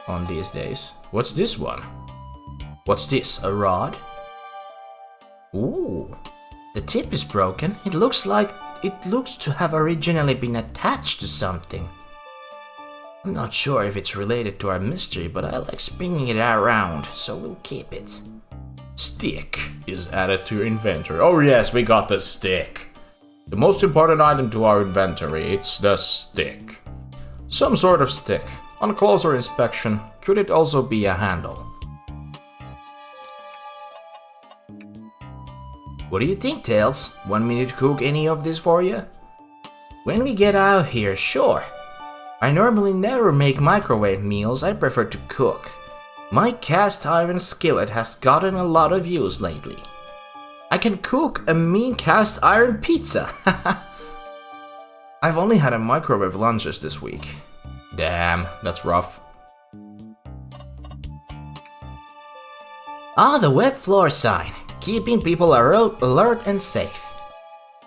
[SPEAKER 1] on these days. What's this one? What's this, a rod?
[SPEAKER 5] Ooh, the tip is broken. It looks to have originally been attached to something. I'm not sure if it's related to our mystery, but I like spinning it around, so we'll keep it.
[SPEAKER 1] Stick is added to your inventory. Oh yes, we got the stick. The most important item to our inventory, it's the stick. Some sort of stick. On closer inspection, could it also be a handle?
[SPEAKER 5] What do you think, Tails? Want me to cook any of this for you? When we get out here, sure. I normally never make microwave meals, I prefer to cook. My cast iron skillet has gotten a lot of use lately. I can cook a mean cast iron pizza. I've only had a microwave lunches this week.
[SPEAKER 1] Damn, that's rough.
[SPEAKER 5] Ah, the wet floor sign. Keeping people alert and safe.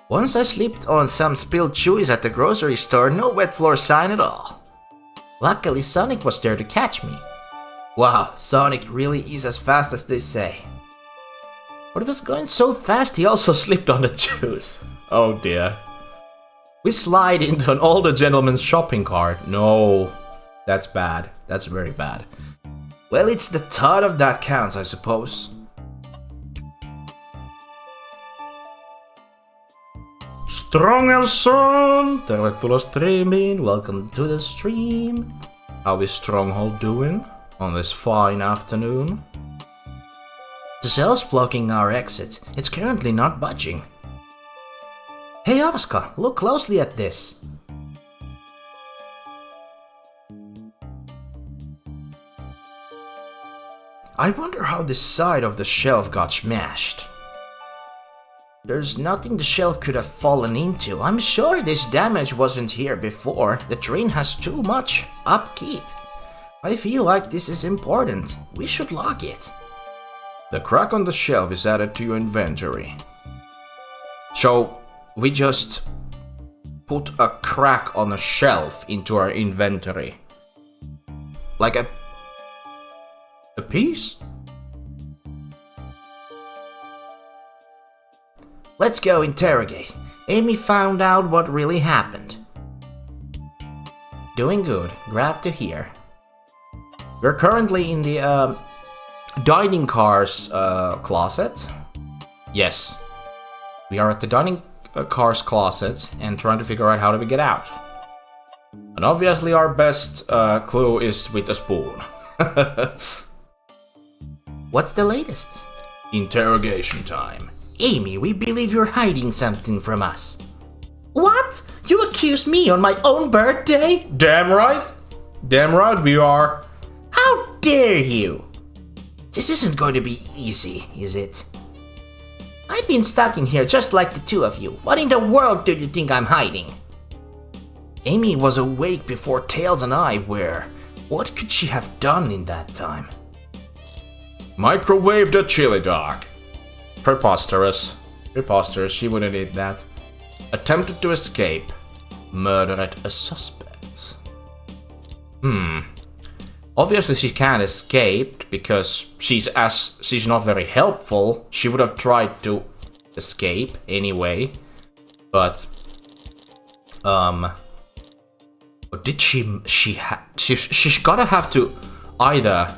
[SPEAKER 5] Once I slipped on some spilled chewies at the grocery store, no wet floor sign at all. Luckily, Sonic was there to catch me. Wow, Sonic really is as fast as they say. But it was going so fast he also slipped on the shoes.
[SPEAKER 1] Oh dear. We slide into an older gentleman's shopping cart. No, that's bad. That's very bad.
[SPEAKER 5] Well, it's the thought of that counts, I suppose.
[SPEAKER 4] Strongelson!
[SPEAKER 1] Tervetuloa streamiin. Welcome to the stream. How is Stronghold doing on this fine afternoon?
[SPEAKER 5] The cell's blocking our exit. It's currently not budging. Hey Oscar, look closely at this. I wonder how this side of the shelf got smashed. There's nothing the shelf could have fallen into. I'm sure this damage wasn't here before. The train has too much upkeep. I feel like this is important. We should log it.
[SPEAKER 1] The crack on the shelf is added to your inventory. So, we just put a crack on a shelf into our inventory. Like a piece?
[SPEAKER 5] Let's go interrogate. Amy found out what really happened. Doing good. Glad to hear.
[SPEAKER 1] We're currently in the dining car's closet. Yes. We are at the dining car's closet and trying to figure out how do we get out. And obviously our best clue is with a spoon.
[SPEAKER 5] What's the latest?
[SPEAKER 1] Interrogation time.
[SPEAKER 5] Amy, we believe you're hiding something from us. What? You accuse me on my own birthday?
[SPEAKER 1] Damn right. Damn right we are.
[SPEAKER 5] How dare you? This isn't going to be easy, is it? I've been stuck in here just like the two of you. What in the world do you think I'm hiding? Amy was awake before Tails and I were. What could she have done in that time?
[SPEAKER 1] Microwave the chili dog. Preposterous. Preposterous, she wouldn't eat that. Attempted to escape. Murdered a suspect. Obviously she can't escape because she's not very helpful. She would have tried to escape anyway. But did she's gotta have to either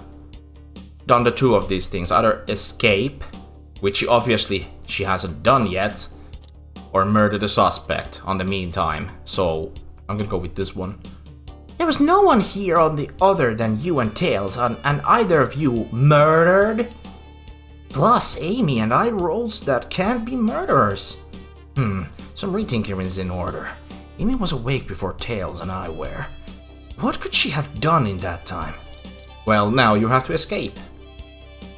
[SPEAKER 1] done the two of these things, either escape, which obviously she hasn't done yet, or murder the suspect on the meantime. So I'm gonna go with this one.
[SPEAKER 5] There was no one here on the other than you and Tails, and either of you murdered? Plus, Amy and I roles that can't be murderers. Some rethinking is in order. Amy was awake before Tails and I were. What could she have done in that time?
[SPEAKER 1] Well, now you have to escape.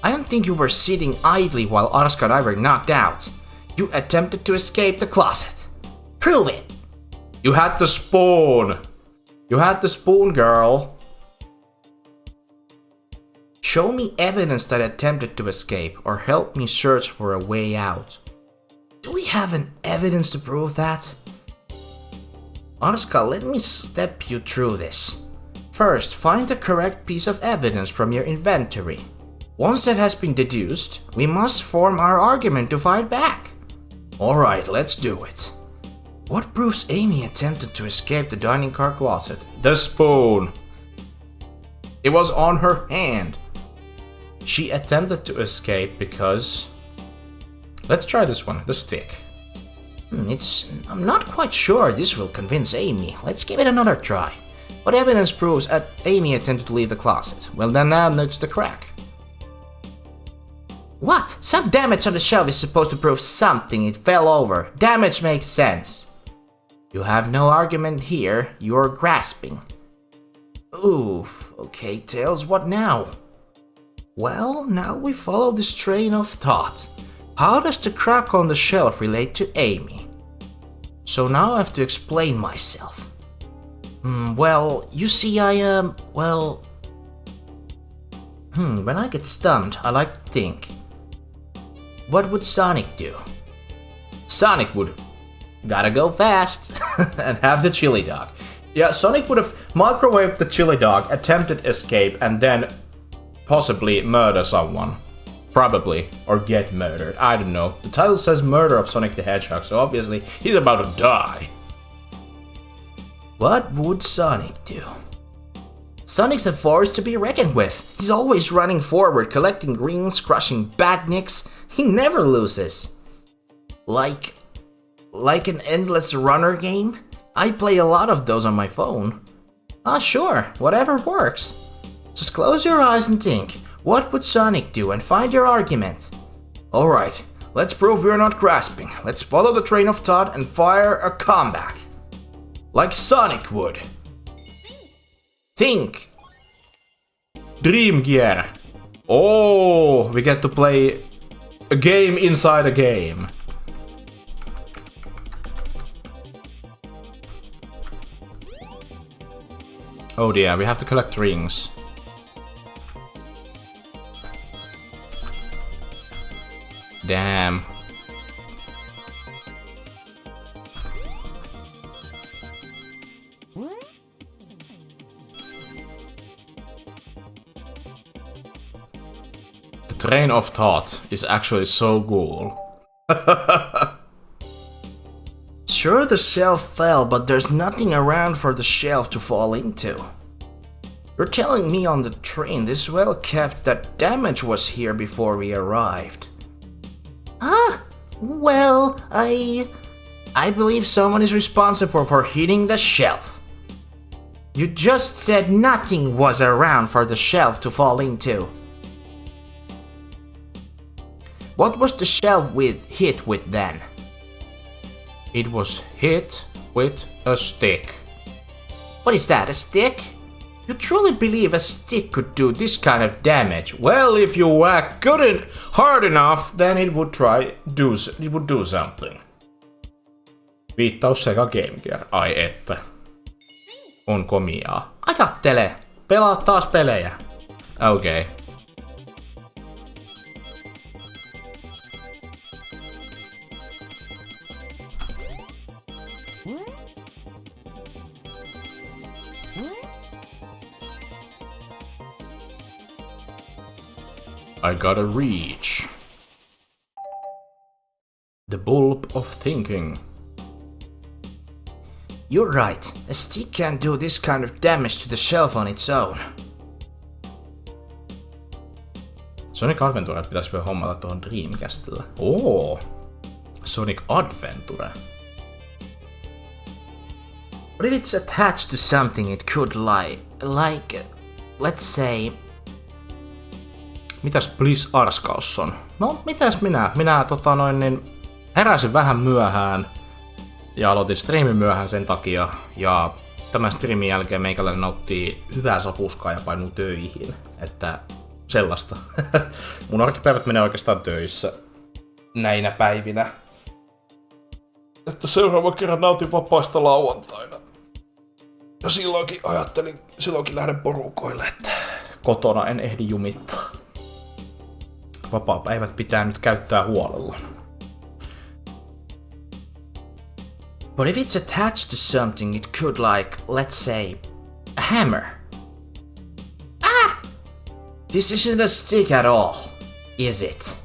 [SPEAKER 5] I don't think you were sitting idly while Arska and I were knocked out. You attempted to escape the closet. Prove it!
[SPEAKER 1] You had the spoon! You had the spoon, girl.
[SPEAKER 5] Show me evidence that I attempted to escape, or help me search for a way out. Do we have an evidence to prove that? Arska, let me step you through this. First, find the correct piece of evidence from your inventory. Once that has been deduced, we must form our argument to fight back. Alright, let's do it. What proves Amy attempted to escape the dining car closet?
[SPEAKER 1] The spoon.
[SPEAKER 5] It was on her hand.
[SPEAKER 1] She attempted to escape because... Let's try this one, the stick.
[SPEAKER 5] I'm not quite sure this will convince Amy. Let's give it another try. What evidence proves that Amy attempted to leave the closet? Well, then now it's the crack. What? Some damage on the shelf is supposed to prove something. It fell over. Damage makes sense. You have no argument here. You're grasping. Oof. Okay, Tails, what now? Well, now we follow this train of thought. How does the crack on the shelf relate to Amy? So now I have to explain myself. Well, you see, when I get stumped, I like to think. What would Sonic do?
[SPEAKER 1] Sonic would gotta go fast and have the chili dog. Yeah, Sonic would have microwaved the chili dog, attempted escape, and then possibly murder someone. Probably. Or get murdered. I don't know. The title says Murder of Sonic the Hedgehog, so obviously he's about to die.
[SPEAKER 5] What would Sonic do? Sonic's a force to be reckoned with. He's always running forward, collecting greens, crushing badniks. He never loses. Like an endless runner game? I play a lot of those on my phone. Sure, whatever works. Just close your eyes and think. What would Sonic do, and find your argument? Alright, let's prove we're not grasping. Let's follow the train of thought and fire a comeback. Like Sonic would. Think.
[SPEAKER 1] Dream Gear. Oh, we get to play a game inside a game. Oh dear, we have to collect rings. Damn. The train of thought is actually so cool.
[SPEAKER 5] Sure, the shelf fell, but there's nothing around for the shelf to fall into. You're telling me on the train this well kept that damage was here before we arrived? Well, I believe someone is responsible for hitting the shelf. You just said nothing was around for the shelf to fall into. What was the shelf hit with then?
[SPEAKER 1] It was hit with a stick.
[SPEAKER 5] What is that, a stick? You truly believe a stick could do this kind of damage?
[SPEAKER 1] Well, if you whack good hard enough, then it would do something. Viittaus sekä Game Gear. Ai että. On komiaa.
[SPEAKER 5] Ajattele.
[SPEAKER 1] Pelaa taas pelejä. Okei. Okay. I gotta reach. The bulb of thinking.
[SPEAKER 5] You're right. A stick can't do this kind of damage to the shelf on its own.
[SPEAKER 1] Sonic Adventure pitäisi vielä hommata tuohon Dreamcastilla. Oo! Sonic Adventure.
[SPEAKER 5] But if it's attached to something it could like, let's say...
[SPEAKER 1] Mitäs Bliss Arskaus on? No, mitäs minä? Minä heräsin vähän myöhään ja aloitin striimin myöhään sen takia. Ja tämän striimin jälkeen meikäläinen nauttii hyvää sapuskaa ja painuu töihin. Että sellaista. Mun arkipäivät menee oikeastaan töissä näinä päivinä. Että seuraava kerran nautin vapaista lauantaina. Ja silloinkin lähden porukoille, että kotona en ehdi jumittaa. Vapaapäivät pitää nyt käyttää huolella.
[SPEAKER 5] But if it's attached to something, it could, like, let's say, a hammer. Ah! This isn't a stick at all, is it?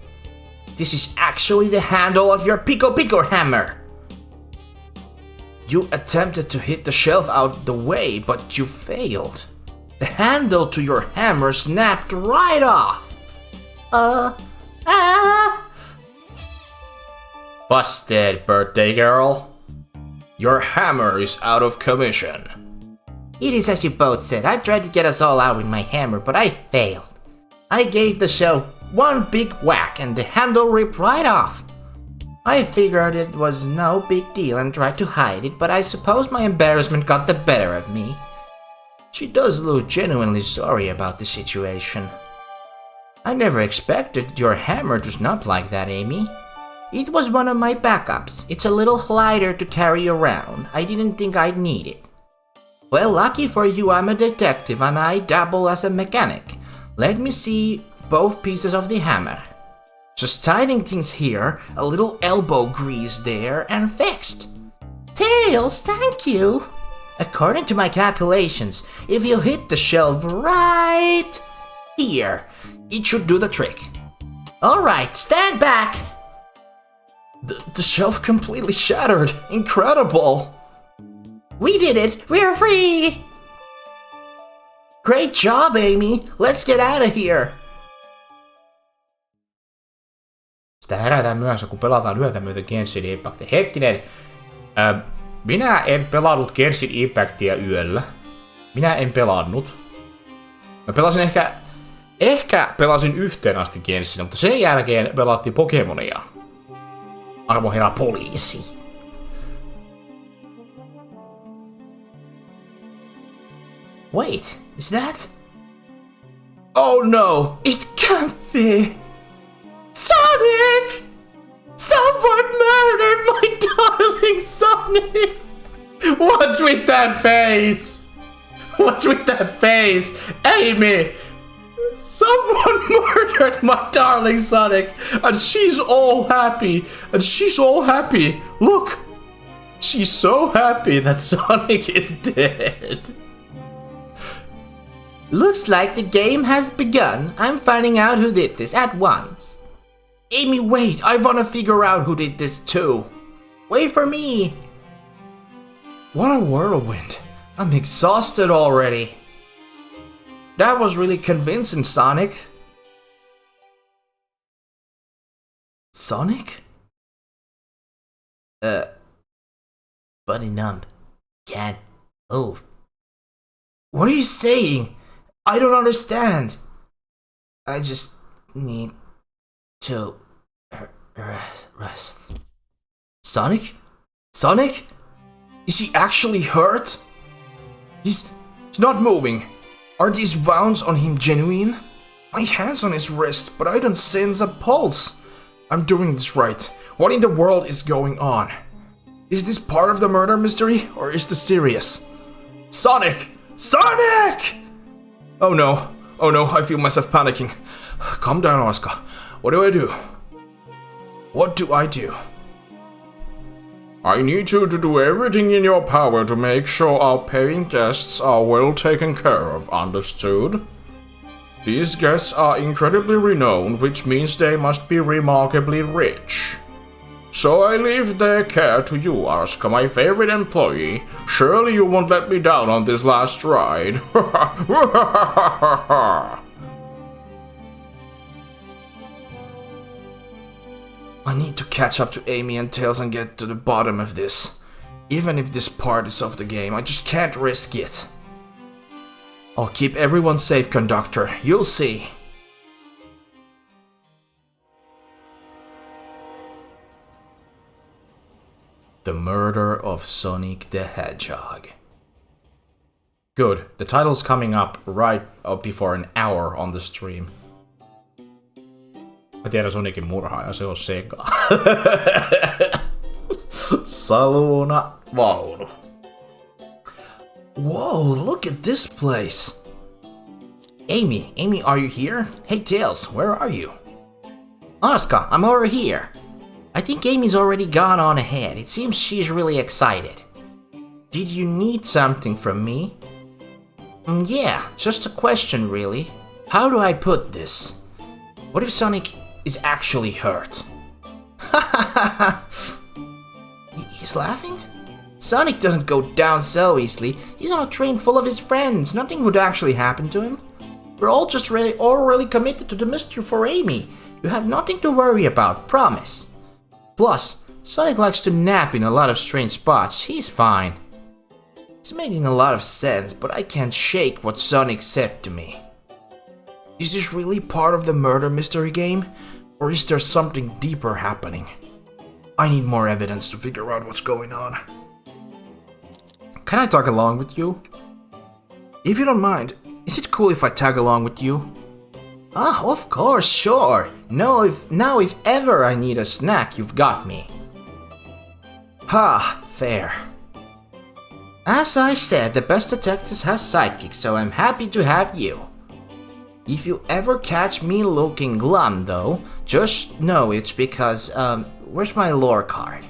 [SPEAKER 5] This is actually the handle of your pico hammer. You attempted to hit the shelf out the way, but you failed. The handle to your hammer snapped right off.
[SPEAKER 1] Busted, birthday girl. Your hammer is out of commission.
[SPEAKER 5] It is as you both said. I tried to get us all out with my hammer, but I failed. I gave the shelf one big whack and the handle ripped right off. I figured it was no big deal and tried to hide it, but I suppose my embarrassment got the better of me. She does look genuinely sorry about the situation. I never expected your hammer to snap like that, Amy. It was one of my backups. It's a little lighter to carry around. I didn't think I'd need it. Well, lucky for you, I'm a detective and I dabble as a mechanic. Let me see both pieces of the hammer. Just tightening things here, a little elbow grease there, and fixed. Tails, thank you! According to my calculations, if you hit the shelf right here, it should do the trick. Alright, stand back! The shelf completely shattered. Incredible! We did it! We're free! Great job, Amy! Let's get out of here!
[SPEAKER 1] Sitä herätään myös, kun pelataan yötä myötä Genshin Impactia. Hetkinen, minä en pelannut Genshin Impactia yöllä. Minä en pelannut. Mä pelasin ehkä pelasin yhteen asti Genshin, mutta sen jälkeen pelattiin Pokemonia. Armo herra poliisi.
[SPEAKER 5] Wait, is that? Oh no, it can't be! Sonic! Someone murdered my darling Sonic!
[SPEAKER 1] What's with that face? What's with that face? Amy! Someone murdered my darling Sonic, and she's all happy, Look! She's so happy that Sonic is dead.
[SPEAKER 5] Looks like the game has begun. I'm finding out who did this at once. Amy, wait, I wanna figure out who did this too. Wait for me.
[SPEAKER 3] What a whirlwind. I'm exhausted already. That was really convincing, Sonic. Sonic?
[SPEAKER 5] Bunny numb. Can't move.
[SPEAKER 3] What are you saying? I don't understand. I just need to rest. Sonic? Sonic? Is he actually hurt? He's not moving. Are these wounds on him genuine? My hand's on his wrist, but I don't sense a pulse. I'm doing this right. What in the world is going on? Is this part of the murder mystery, or is this serious? Sonic! Sonic! Oh no, I feel myself panicking. Calm down, Oscar. What do I do? What do I do?
[SPEAKER 2] I need you to do everything in your power to make sure our paying guests are well taken care of, understood? These guests are incredibly renowned, which means they must be remarkably rich. So I leave their care to you, Asuka, my favorite employee. Surely you won't let me down on this last ride.
[SPEAKER 3] I need to catch up to Amy and Tails and get to the bottom of this. Even if this part is off the game, I just can't risk it. I'll keep everyone safe, Conductor. You'll see.
[SPEAKER 1] The Murder of Sonic the Hedgehog. Good. The title's coming up right before an hour on the stream. Mä tiedän Sonicin murhaaja, se on seka. Saluna vaunu.
[SPEAKER 3] Whoa, look at this place.
[SPEAKER 5] Amy, are you here? Hey Tails, where are you? Oscar, I'm over here. I think Amy's already gone on ahead. It seems she's really excited. Did you need something from me? Yeah, just a question really. How do I put this? What if Sonic is actually hurt? He's laughing? Sonic doesn't go down so easily. He's on a train full of his friends. Nothing would actually happen to him. We're all just already committed to the mystery for Amy. You have nothing to worry about, promise. Plus, Sonic likes to nap in a lot of strange spots. He's fine. It's making a lot of sense, but I can't shake what Sonic said to me. Is this really part of the murder mystery game? Or is there something deeper happening? I need more evidence to figure out what's going on. Can I tag along with you? If you don't mind, is it cool if I tag along with you? Ah, of course, sure. Now if ever I need a snack, you've got me. Ha, fair. As I said, the best detectives have sidekicks, so I'm happy to have you. If you ever catch me looking glum though, just know it's because, where's my lore card?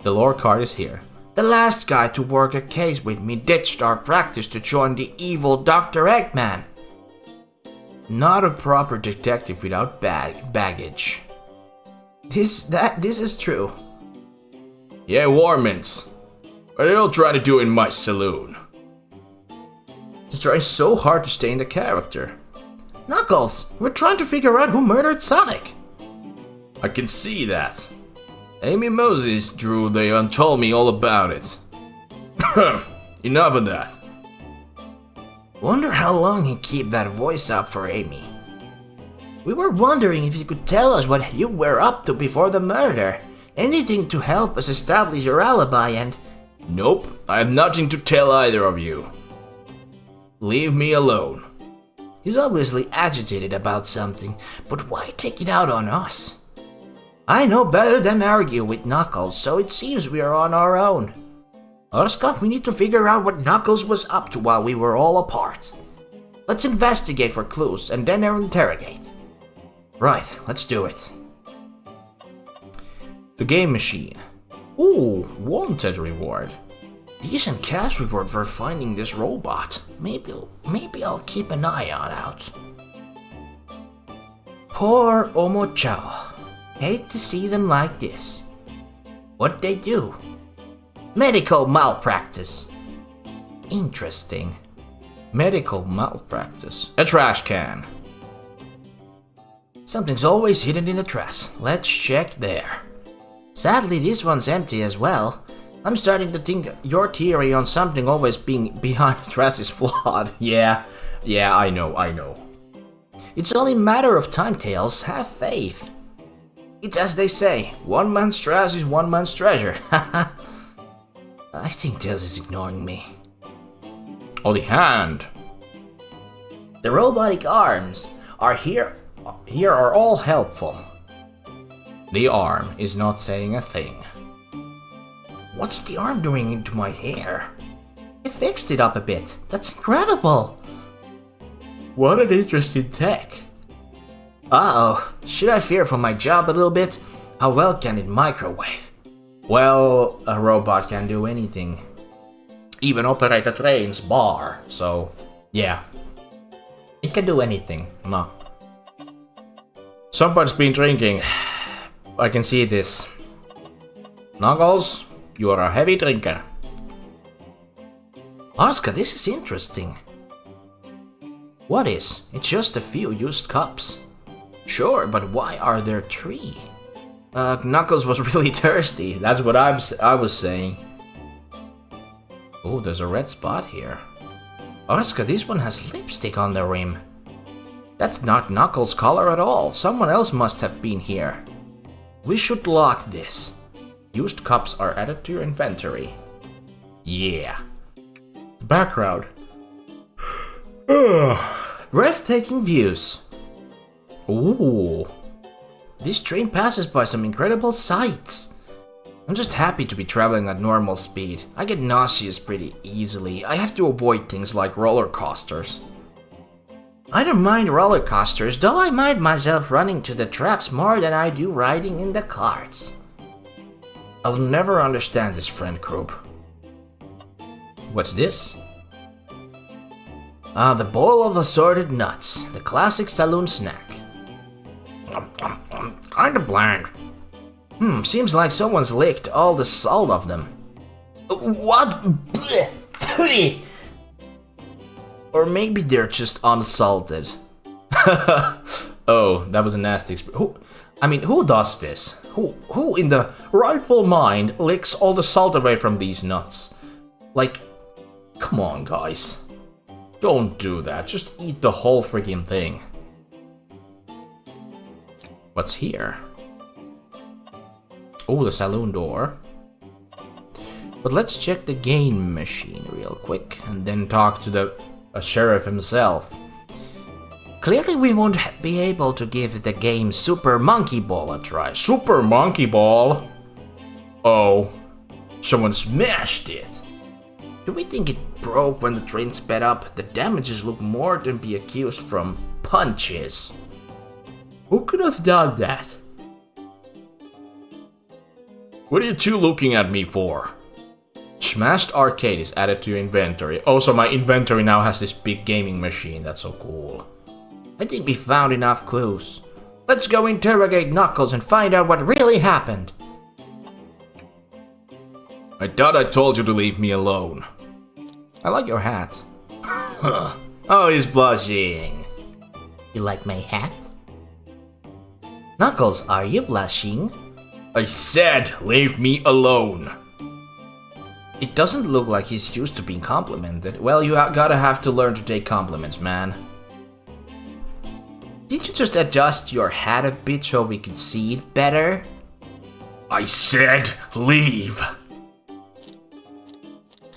[SPEAKER 1] The lore card is here.
[SPEAKER 5] The last guy to work a case with me ditched our practice to join the evil Dr. Eggman. Not a proper detective without baggage. This is true.
[SPEAKER 2] Yeah, Warmints. What are you all trying to do in my saloon?
[SPEAKER 5] Just trying so hard to stay in the character. Knuckles, we're trying to figure out who murdered Sonic.
[SPEAKER 2] I can see that. Amy Moses drew there and told me all about it. Enough of that.
[SPEAKER 5] Wonder how long he'd keep that voice up for Amy. We were wondering if you could tell us what you were up to before the murder. Anything to help us establish your alibi and...
[SPEAKER 2] Nope, I have nothing to tell either of you. Leave me alone.
[SPEAKER 5] He's obviously agitated about something, but why take it out on us? I know better than argue with Knuckles, so it seems we are on our own. Oscar, we need to figure out what Knuckles was up to while we were all apart. Let's investigate for clues and then interrogate. Right, let's do it.
[SPEAKER 1] The game machine. Ooh, wanted reward.
[SPEAKER 5] Decent cash reward for finding this robot. Maybe I'll keep an eye out. Poor Omochao. Hate to see them like this. What'd they do? Medical malpractice. Interesting.
[SPEAKER 1] Medical malpractice. A trash can.
[SPEAKER 5] Something's always hidden in the trash. Let's check there. Sadly, this one's empty as well. I'm starting to think your theory on something always being behind the trash is flawed.
[SPEAKER 1] Yeah, I know.
[SPEAKER 5] It's only a matter of time, Tails. Have faith. It's as they say, one man's trash is one man's treasure. I think Tails is ignoring me.
[SPEAKER 1] Oh, the hand.
[SPEAKER 5] The robotic arms are here are all helpful.
[SPEAKER 1] The arm is not saying a thing.
[SPEAKER 5] What's the arm doing into my hair? I fixed it up a bit. That's incredible.
[SPEAKER 1] What an interesting tech.
[SPEAKER 5] Uh-oh. Should I fear for my job a little bit? How well can it microwave?
[SPEAKER 1] Well, a robot can do anything. Even operate a train's bar, so yeah. It can do anything, no. Somebody's been drinking. I can see this. Knuckles, you are a heavy drinker.
[SPEAKER 5] Oscar, this is interesting. What is? It's just a few used cups. Sure, but why are there 3?
[SPEAKER 1] Knuckles was really thirsty. That's what I was saying. Oh, there's a red spot here.
[SPEAKER 5] Oscar, this one has lipstick on the rim.
[SPEAKER 1] That's not Knuckles' color at all. Someone else must have been here.
[SPEAKER 5] We should lock this.
[SPEAKER 1] Used cups are added to your inventory. Yeah.
[SPEAKER 2] Background.
[SPEAKER 5] Breathtaking views.
[SPEAKER 1] Ooh.
[SPEAKER 5] This train passes by some incredible sights. I'm just happy to be traveling at normal speed. I get nauseous pretty easily. I have to avoid things like roller coasters. I don't mind roller coasters, though I mind myself running to the tracks more than I do riding in the carts. I'll never understand this friend group.
[SPEAKER 1] What's this?
[SPEAKER 5] The bowl of assorted nuts, the classic saloon snack.
[SPEAKER 3] Kinda bland.
[SPEAKER 5] Seems like someone's licked all the salt off them.
[SPEAKER 3] What? Blech.
[SPEAKER 5] Or maybe they're just unsalted.
[SPEAKER 1] Oh, that was a nasty experience. Who does this? Who in the rightful mind licks all the salt away from these nuts? Like, come on, guys. Don't do that. Just eat the whole freaking thing. What's here? Oh, the saloon door. But let's check the game machine real quick and then talk to the sheriff himself.
[SPEAKER 5] Clearly we won't be able to give the game Super Monkey Ball a try.
[SPEAKER 1] Super Monkey Ball? Oh, someone smashed it.
[SPEAKER 5] Do we think it broke when the train sped up? The damages look more than be accused from punches.
[SPEAKER 1] Who could have done that? What are you two looking at me for? Smashed arcade is added to your inventory. Oh, so my inventory now has this big gaming machine. That's so cool.
[SPEAKER 5] I think we found enough clues. Let's go interrogate Knuckles and find out what really happened.
[SPEAKER 1] I thought I told you to leave me alone. I like your hat.
[SPEAKER 5] Oh, he's blushing. You like my hat? Knuckles, are you blushing?
[SPEAKER 1] I said leave me alone.
[SPEAKER 5] It doesn't look like he's used to being complimented. Well, you gotta have to learn to take compliments, man. Did you just adjust your hat a bit so we could see it better?
[SPEAKER 2] I said leave.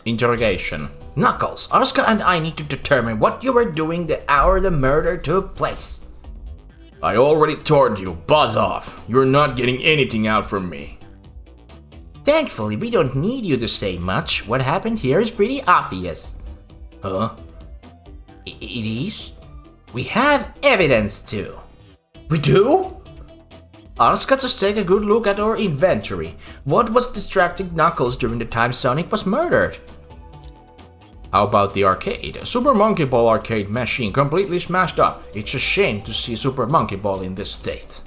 [SPEAKER 1] Interrogation.
[SPEAKER 5] Knuckles, Asuka and I need to determine what you were doing the hour the murder took place.
[SPEAKER 1] I already told you, buzz off. You're not getting anything out from me.
[SPEAKER 5] Thankfully, we don't need you to say much. What happened here is pretty obvious.
[SPEAKER 1] Huh?
[SPEAKER 5] It is? We have evidence too.
[SPEAKER 1] We do?
[SPEAKER 5] Asuka, just take a good look at our inventory. What was distracting Knuckles during the time Sonic was murdered?
[SPEAKER 1] How about the arcade? Super Monkey Ball arcade machine completely smashed up. It's a shame to see Super Monkey Ball in this state.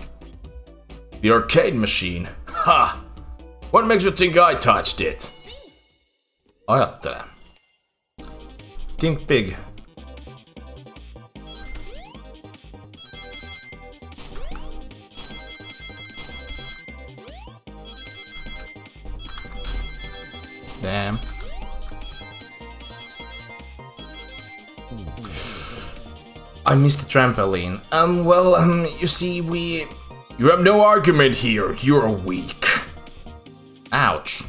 [SPEAKER 1] The arcade machine? Ha! What makes you think I touched it? Ajattele. Think big. Damn. I missed the trampoline. You see,
[SPEAKER 2] You have no argument here, you're weak.
[SPEAKER 1] Ouch.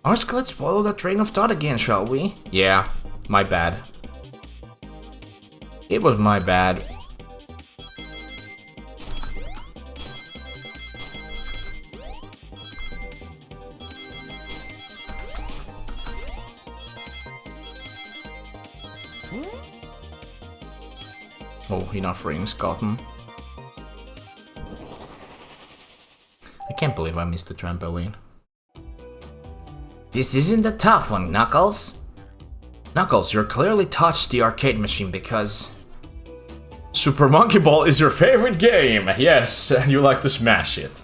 [SPEAKER 5] Asuka, let's follow that train of thought again, shall we?
[SPEAKER 1] Yeah, my bad. It was my bad. Oh, enough rings gotten. I can't believe I missed the trampoline.
[SPEAKER 5] This isn't a tough one, Knuckles.
[SPEAKER 1] Knuckles, you're clearly touched the arcade machine because... Super Monkey Ball is your favorite game! Yes, and you like to smash it.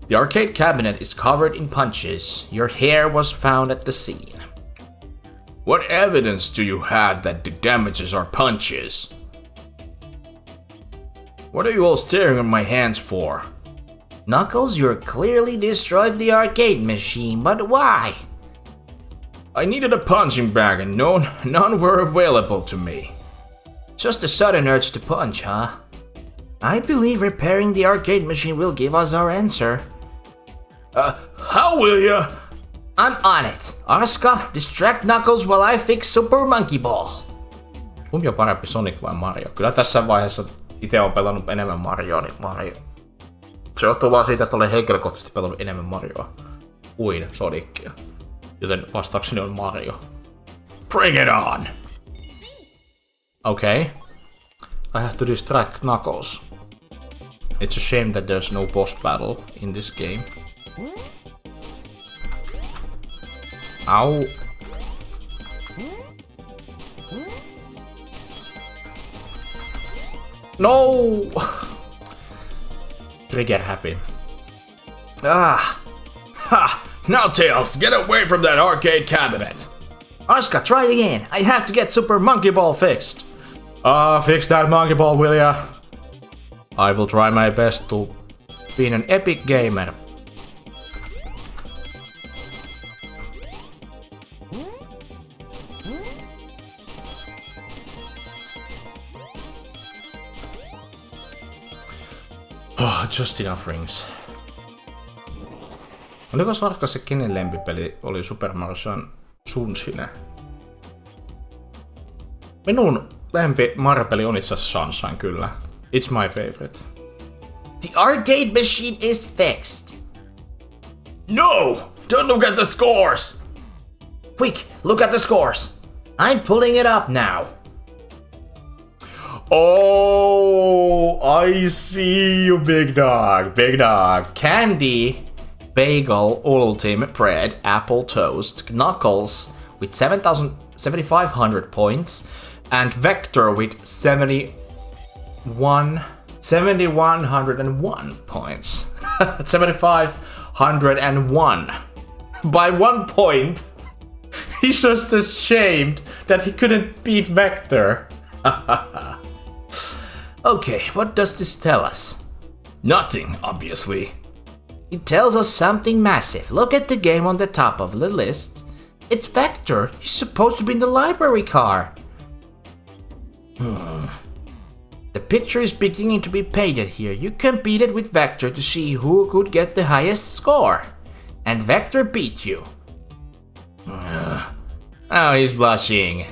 [SPEAKER 1] The arcade cabinet is covered in punches. Your hair was found at the scene.
[SPEAKER 2] What evidence do you have that the damages are punches?
[SPEAKER 1] What are you all staring at my hands for?
[SPEAKER 5] Knuckles, you clearly destroyed the arcade machine, but why?
[SPEAKER 1] I needed a punching bag and none were available to me.
[SPEAKER 5] Just a sudden urge to punch, huh? I believe repairing the arcade machine will give us our answer.
[SPEAKER 2] How will you?
[SPEAKER 5] I'm on it. Asuka, distract Knuckles while I fix Super Monkey Ball.
[SPEAKER 1] Kumpi on parempi, Sonic vai Mario? Kyllä tässä vaiheessa itse on pelannut enemmän Marioa, niin Mario. Se johtuu vaan siitä, että olen henkilökohtaisesti pelannut enemmän Marioa kuin Sonicia. Joten vastaukseni on Mario.
[SPEAKER 2] Bring it on!
[SPEAKER 1] Okay. I have to distract Knuckles. It's a shame that there's no boss battle in this game. Ow. No! Trigger happy.
[SPEAKER 5] Ah! Ha! Now Tails, get away from that arcade cabinet!
[SPEAKER 3] Oscar, try again. I have to get Super Monkey Ball fixed.
[SPEAKER 1] Fix that monkey ball, will ya? I will try my best to be an epic gamer. Oh, just enough rings. Oliko Sarkka se kenen lempipeli oli Super Mario Sunshine? Minun lempi Mario-peli on itse asiassa Sunshine, kyllä. It's my favorite.
[SPEAKER 3] The arcade machine is fixed.
[SPEAKER 5] No! Don't look at the scores!
[SPEAKER 3] Quick, look at the scores. I'm pulling it up now.
[SPEAKER 1] Oh, I see you, big dog. Big dog. Candy, Bagel, Ultimate Bread, Apple Toast, Knuckles with 7,500 points, and Vector with 7,101 points. 7,501. By 1 point. He's just ashamed that he couldn't beat Vector.
[SPEAKER 3] Okay, what does this tell us?
[SPEAKER 5] Nothing, obviously.
[SPEAKER 3] It tells us something massive. Look at the game on the top of the list. It's Vector. He's supposed to be in the library car. The picture is beginning to be painted here. You competed with Vector to see who could get the highest score. And Vector beat you.
[SPEAKER 1] Oh, he's blushing.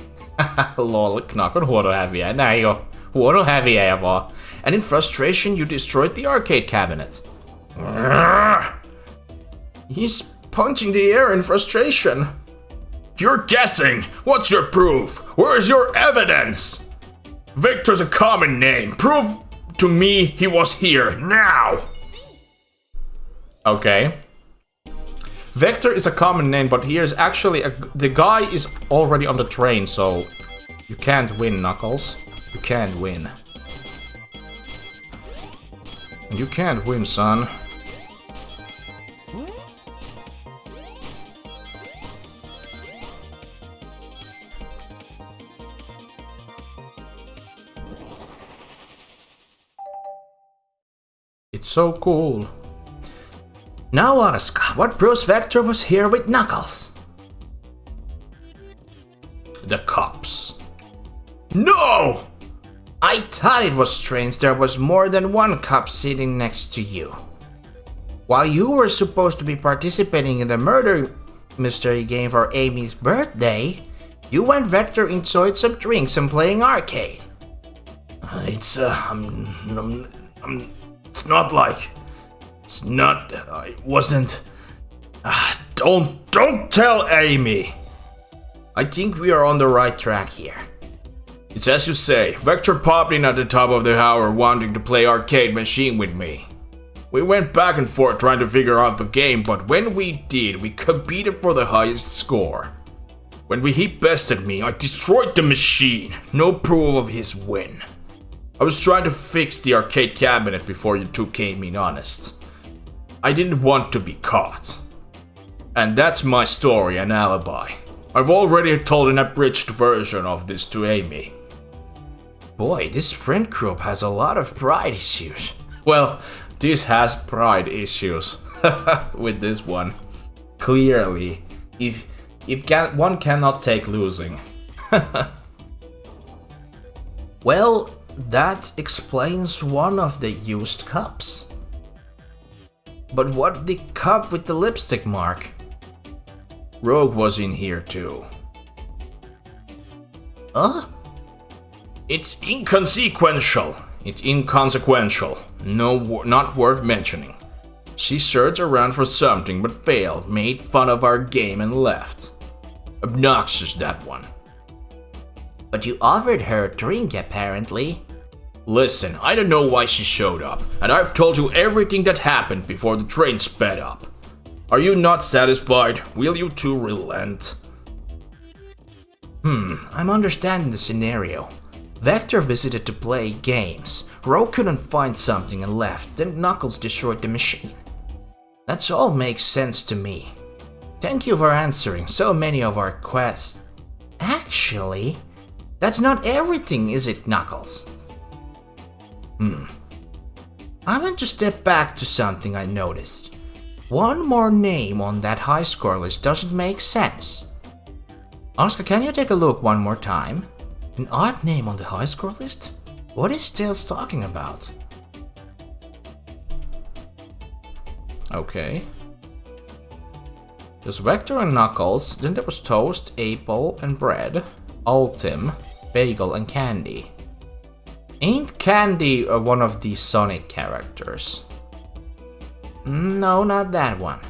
[SPEAKER 1] Lol, Knuckle huono häviäjä. Näin jo. Huono häviäjä vaan.
[SPEAKER 3] And in frustration you destroyed the arcade cabinet.
[SPEAKER 5] He's punching the air in frustration. You're guessing! What's your proof? Where's your evidence? Victor's a common name. Prove to me he was here, now!
[SPEAKER 1] Okay. Vector is a common name, but here's actually the guy is already on the train, so you can't win, Knuckles. You can't win. You can't win, son. It's so cool.
[SPEAKER 3] Now, Oscar, what proves Vector was here with Knuckles?
[SPEAKER 5] The cops. No!
[SPEAKER 3] I thought it was strange there was more than one cop sitting next to you. While you were supposed to be participating in the murder mystery game for Amy's birthday, you and Vector enjoyed some drinks and playing arcade.
[SPEAKER 5] It's not like... It's not... I wasn't... Don't tell Amy!
[SPEAKER 3] I think we are on the right track here.
[SPEAKER 5] It's as you say, Vector popped in at the top of the hour wanting to play arcade machine with me. We went back and forth trying to figure out the game, but when we did, we competed for the highest score. When he bested me, I destroyed the machine. No proof of his win. I was trying to fix the arcade cabinet before you two came in, honest. I didn't want to be caught. And that's my story and alibi. I've already told an abridged version of this to Amy.
[SPEAKER 3] Boy, this friend group has a lot of pride issues.
[SPEAKER 1] Well, this has pride issues with this one. Clearly, one cannot take losing.
[SPEAKER 3] Well, that explains one of the used cups. But what the cup with the lipstick mark?
[SPEAKER 5] Rogue was in here too. It's inconsequential. It's inconsequential. No, not worth mentioning. She searched around for something but failed, made fun of our game and left. Obnoxious, that one.
[SPEAKER 3] But you offered her a drink, apparently.
[SPEAKER 2] Listen, I don't know why she showed up, and I've told you everything that happened before the train sped up. Are you not satisfied? Will you two relent?
[SPEAKER 3] I'm understanding the scenario. Vector visited to play games. Ro couldn't find something and left, then Knuckles destroyed the machine. That all makes sense to me. Thank you for answering so many of our quests. Actually, that's not everything, is it, Knuckles? I want to step back to something I noticed. One more name on that high score list doesn't make sense. Oscar, can you take a look one more time? An odd name on the high score list? What is Tails talking about?
[SPEAKER 1] Okay. There's Vector and Knuckles, then there was Toast, Apple and Bread, Ultim, Bagel and Candy. Ain't Candy one of the Sonic characters?
[SPEAKER 3] No, not that one.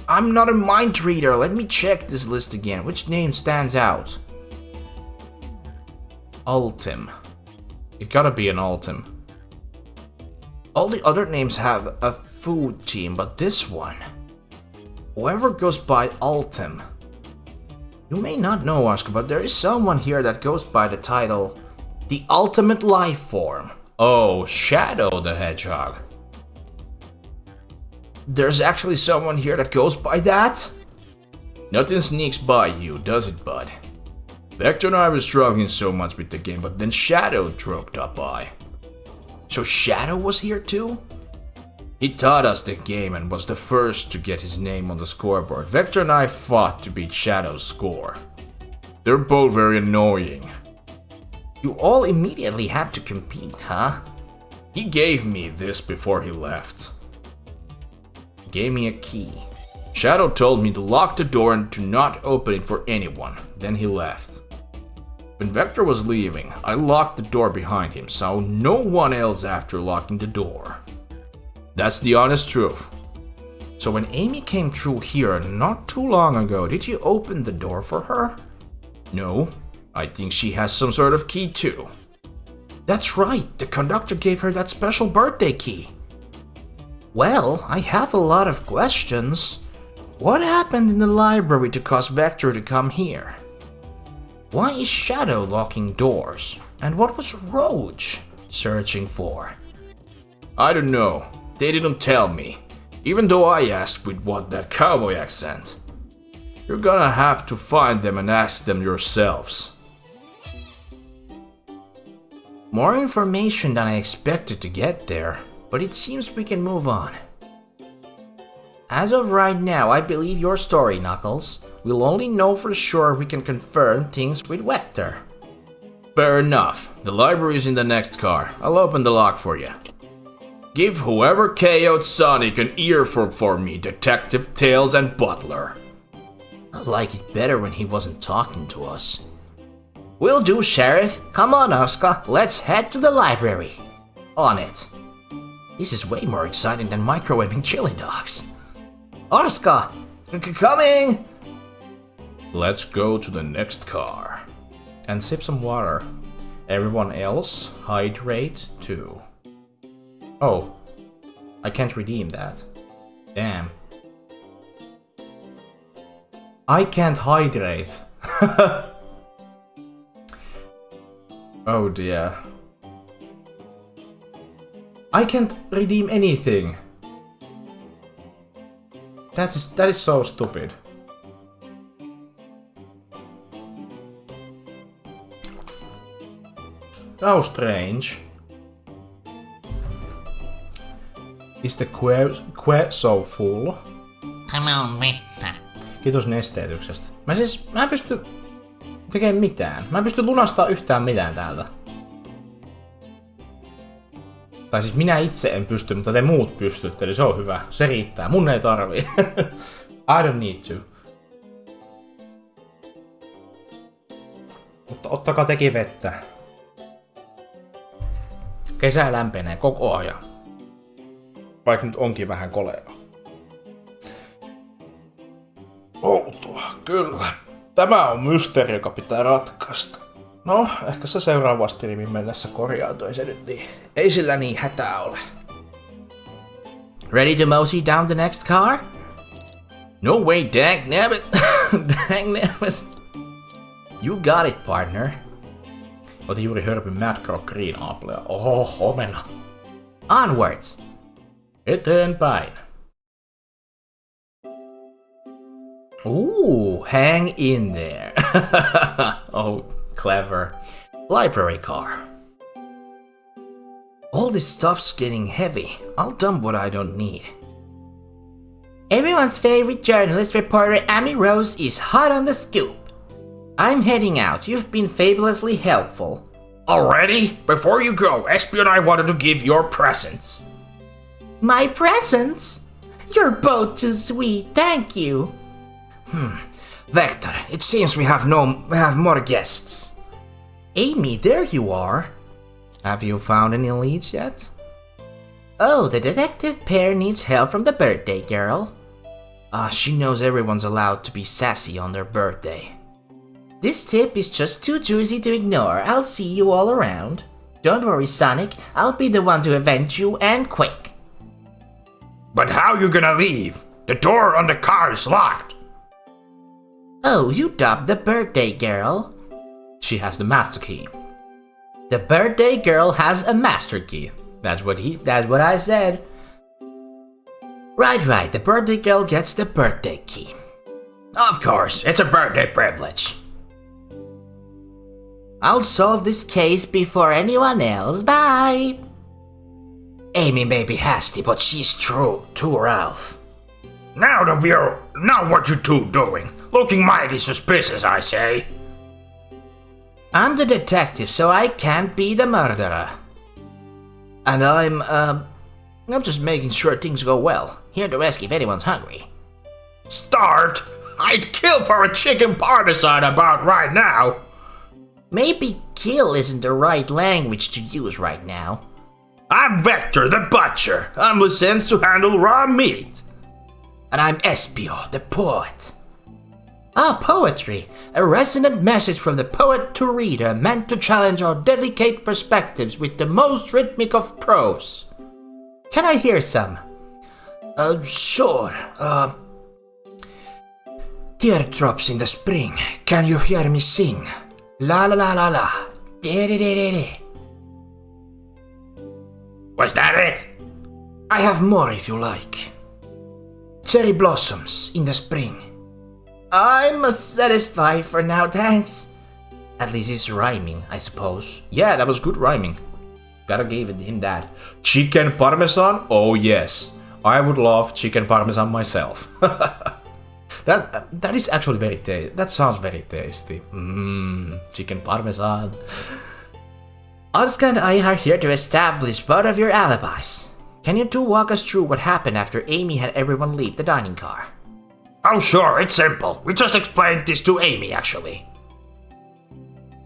[SPEAKER 3] I'm not a mind reader, let me check this list again. Which name stands out?
[SPEAKER 1] Ultim. It gotta be an Ultim.
[SPEAKER 3] All the other names have a food team, but this one... Whoever goes by Ultim. You may not know, Oscar, but there is someone here that goes by the title The Ultimate Life Form.
[SPEAKER 1] Oh, Shadow the Hedgehog.
[SPEAKER 3] There's actually someone here that goes by that?
[SPEAKER 2] Nothing sneaks by you, does it, bud? Vector and I were struggling so much with the game, but then Shadow dropped up by.
[SPEAKER 3] So Shadow was here too?
[SPEAKER 2] He taught us the game and was the first to get his name on the scoreboard. Vector and I fought to beat Shadow's score. They're both very annoying.
[SPEAKER 3] You all immediately had to compete, huh?
[SPEAKER 2] He gave me this before he left.
[SPEAKER 1] He gave me a key.
[SPEAKER 2] Shadow told me to lock the door and to not open it for anyone. Then he left. When Vector was leaving, I locked the door behind him, so no one else after locking the door. That's the honest truth.
[SPEAKER 3] So when Amy came through here not too long ago, did you open the door for her?
[SPEAKER 2] No, I think she has some sort of key too.
[SPEAKER 3] That's right, the conductor gave her that special birthday key. Well, I have a lot of questions. What happened in the library to cause Vector to come here? Why is Shadow locking doors? And what was Roach searching for?
[SPEAKER 2] I don't know. They didn't tell me, even though I asked with that cowboy accent. You're gonna have to find them and ask them yourselves.
[SPEAKER 3] More information than I expected to get there, but it seems we can move on. As of right now, I believe your story, Knuckles. We'll only know for sure we can confirm things with Vector.
[SPEAKER 2] Fair enough. The library's in the next car. I'll open the lock for you. Give whoever KO'd Sonic an earful for me, Detective Tails and Butler.
[SPEAKER 3] I like it better when he wasn't talking to us. Will do, Sheriff. Come on, Oscar. Let's head to the library. On it. This is way more exciting than microwaving chili dogs. Oscar! Coming!
[SPEAKER 2] Let's go to the next car.
[SPEAKER 1] And sip some water. Everyone else, hydrate too. Oh, I can't redeem that. Damn. I can't hydrate. Oh dear. I can't redeem anything. That is so stupid. How strange. Is the que so full? Kiitos nesteytyksestä. Mä en pysty tekemään mitään. Mä en pysty lunastamaan yhtään mitään täältä. Tai siis minä itse en pysty, mutta te muut pystytte, eli se on hyvä. Se riittää. Mun ei tarvii. I don't need to. Mutta ottakaa teki vettä. Kesä lämpenee koko ajan. Vaikka nyt onkin vähän kolea. Outoa, kyllä. Tämä on mysteeri, joka pitää ratkaista.
[SPEAKER 3] No, ehkä se seuraava striimin mennessä korjautuu, ei sillä niin hätää ole.
[SPEAKER 5] Ready to mosey down the next car? No way, dang nabbit. Dang nabbit. You got it, partner.
[SPEAKER 1] Otin juuri hörpyn Mad Croc Green Applea. Oho, omena.
[SPEAKER 5] Onwards.
[SPEAKER 1] Eteenpäin.
[SPEAKER 5] Ooh, hang in there.
[SPEAKER 1] Oh, clever.
[SPEAKER 5] Library car. All this stuff's getting heavy. I'll dump what I don't need. Everyone's favorite journalist reporter Amy Rose is hot on the scoop. I'm heading out. You've been fabulously helpful.
[SPEAKER 4] Already? Before you go, Espy and I wanted to give your presents.
[SPEAKER 5] My presents? You're both too sweet, thank you.
[SPEAKER 3] Vector, it seems we have more guests.
[SPEAKER 5] Amy, there you are.
[SPEAKER 3] Have you found any leads yet?
[SPEAKER 5] Oh, the detective pair needs help from the birthday girl.
[SPEAKER 3] She knows everyone's allowed to be sassy on their birthday.
[SPEAKER 5] This tip is just too juicy to ignore. I'll see you all around. Don't worry, Sonic. I'll be the one to avenge you, and quick.
[SPEAKER 4] But how you gonna leave? The door on the car is locked.
[SPEAKER 5] Oh, you dubbed the birthday girl.
[SPEAKER 1] She has the master key.
[SPEAKER 5] The birthday girl has a master key.
[SPEAKER 1] That's what I said.
[SPEAKER 5] Right, the birthday girl gets the birthday key.
[SPEAKER 4] Of course, it's a birthday privilege.
[SPEAKER 5] I'll solve this case before anyone else. Bye!
[SPEAKER 3] Amy may be hasty, but she's too rough.
[SPEAKER 4] Now what you two doing? Looking mighty suspicious, I say.
[SPEAKER 5] I'm the detective, so I can't be the murderer.
[SPEAKER 3] And I'm just making sure things go well.
[SPEAKER 5] Here to ask if anyone's hungry.
[SPEAKER 4] Starved? I'd kill for a chicken partisan about right now.
[SPEAKER 5] Maybe kill isn't the right language to use right now.
[SPEAKER 4] I'm Vector the Butcher. I'm licensed to handle raw meat.
[SPEAKER 3] And I'm Espio the Poet.
[SPEAKER 5] Ah, poetry. A resonant message from the poet to reader meant to challenge our delicate perspectives with the most rhythmic of prose. Can I hear some?
[SPEAKER 3] Sure. Teardrops in the spring. Can you hear me sing? La la la la la. De de de de de.
[SPEAKER 4] Was that it?
[SPEAKER 3] I have more if you like. Cherry blossoms in the spring.
[SPEAKER 5] I'm satisfied for now, thanks. At least it's rhyming, I suppose.
[SPEAKER 1] Yeah, that was good rhyming. Gotta give him that. Chicken parmesan? Oh yes. I would love chicken parmesan myself. That is actually very tasty. That sounds very tasty. Chicken parmesan.
[SPEAKER 5] Oscar and I are here to establish both of your alibis. Can you two walk us through what happened after Amy had everyone leave the dining car?
[SPEAKER 4] Oh sure, it's simple. We just explained this to Amy actually.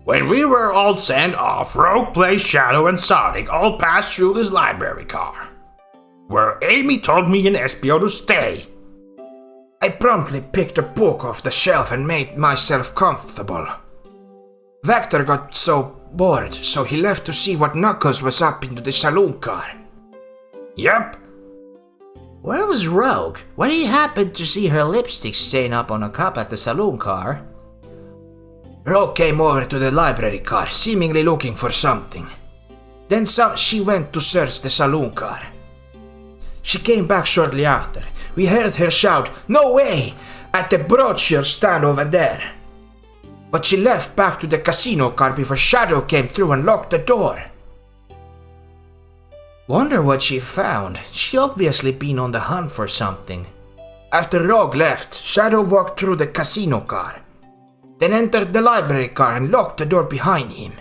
[SPEAKER 4] When we were all sent off, Rogue, Play, Shadow, and Sonic all passed through this library car, where Amy told me and Espio to stay.
[SPEAKER 3] I promptly picked a book off the shelf and made myself comfortable. Vector got so bored, so he left to see what Knuckles was up into the saloon car.
[SPEAKER 4] Yep.
[SPEAKER 5] Where was Rogue? When he happened to see her lipstick stain up on a cup at the saloon car?
[SPEAKER 3] Rogue came over to the library car, seemingly looking for something. Then she went to search the saloon car. She came back shortly after. We heard her shout, "No way!" at the brochure stand over there. But she left back to the casino car before Shadow came through and locked the door. Wonder what she found. She obviously been on the hunt for something. After Rogue left, Shadow walked through the casino car, then entered the library car and locked the door behind him.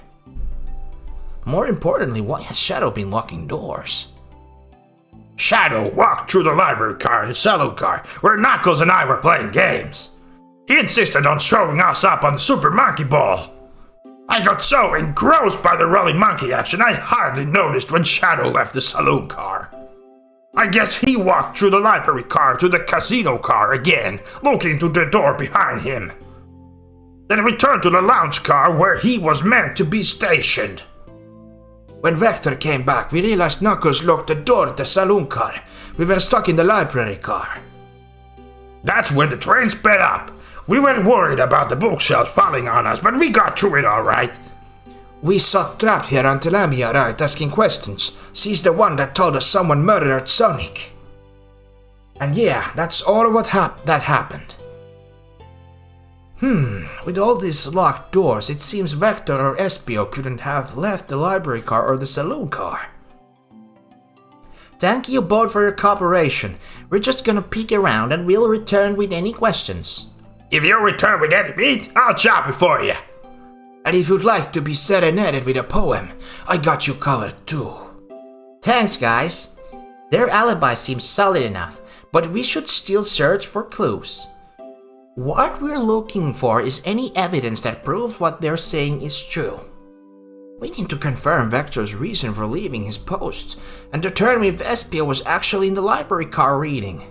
[SPEAKER 5] More importantly, why has Shadow been locking doors?
[SPEAKER 4] Shadow walked through the library car and the saloon car where Knuckles and I were playing games. He insisted on showing us up on the Super Monkey Ball. I got so engrossed by the rolling monkey action I hardly noticed when Shadow left the saloon car. I guess he walked through the library car to the casino car again, looking to the door behind him. Then returned to the lounge car where he was meant to be stationed.
[SPEAKER 3] When Vector came back, we realized Knuckles locked the door to the saloon car. We were stuck in the library car.
[SPEAKER 4] That's when the train sped up. We were worried about the bookshelves falling on us, but we got through it all right.
[SPEAKER 3] We sat trapped here until Amy arrived asking questions. She's the one that told us someone murdered Sonic. And yeah, that's all that happened. With all these locked doors, it seems Vector or Espio couldn't have left the library car or the saloon car. Thank you both for your cooperation. We're just gonna peek around and we'll return with any questions.
[SPEAKER 4] If you return with any meat, I'll chop it for you.
[SPEAKER 3] And if you'd like to be serenaded with a poem, I got you covered too. Thanks, guys. Their alibi seems solid enough, but we should still search for clues. What we're looking for is any evidence that proves what they're saying is true. We need to confirm Vector's reason for leaving his post and determine if Espio was actually in the library car reading.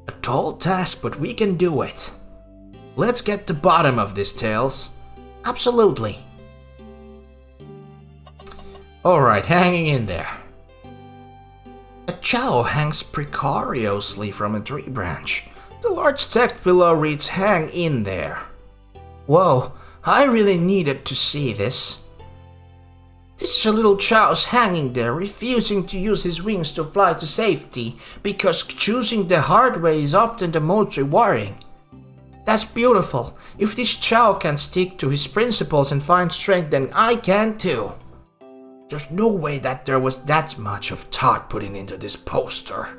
[SPEAKER 3] A tall task, but we can do it. Let's get to the bottom of this, Tails. Absolutely. Alright, hanging in there. A chow hangs precariously from a tree branch. The large text below reads, "Hang in there." Whoa, I really needed to see this. This little chow's hanging there, refusing to use his wings to fly to safety, because choosing the hard way is often the most rewarding. That's beautiful. If this chow can stick to his principles and find strength, then I can too. There's no way that there was that much of thought put into this poster.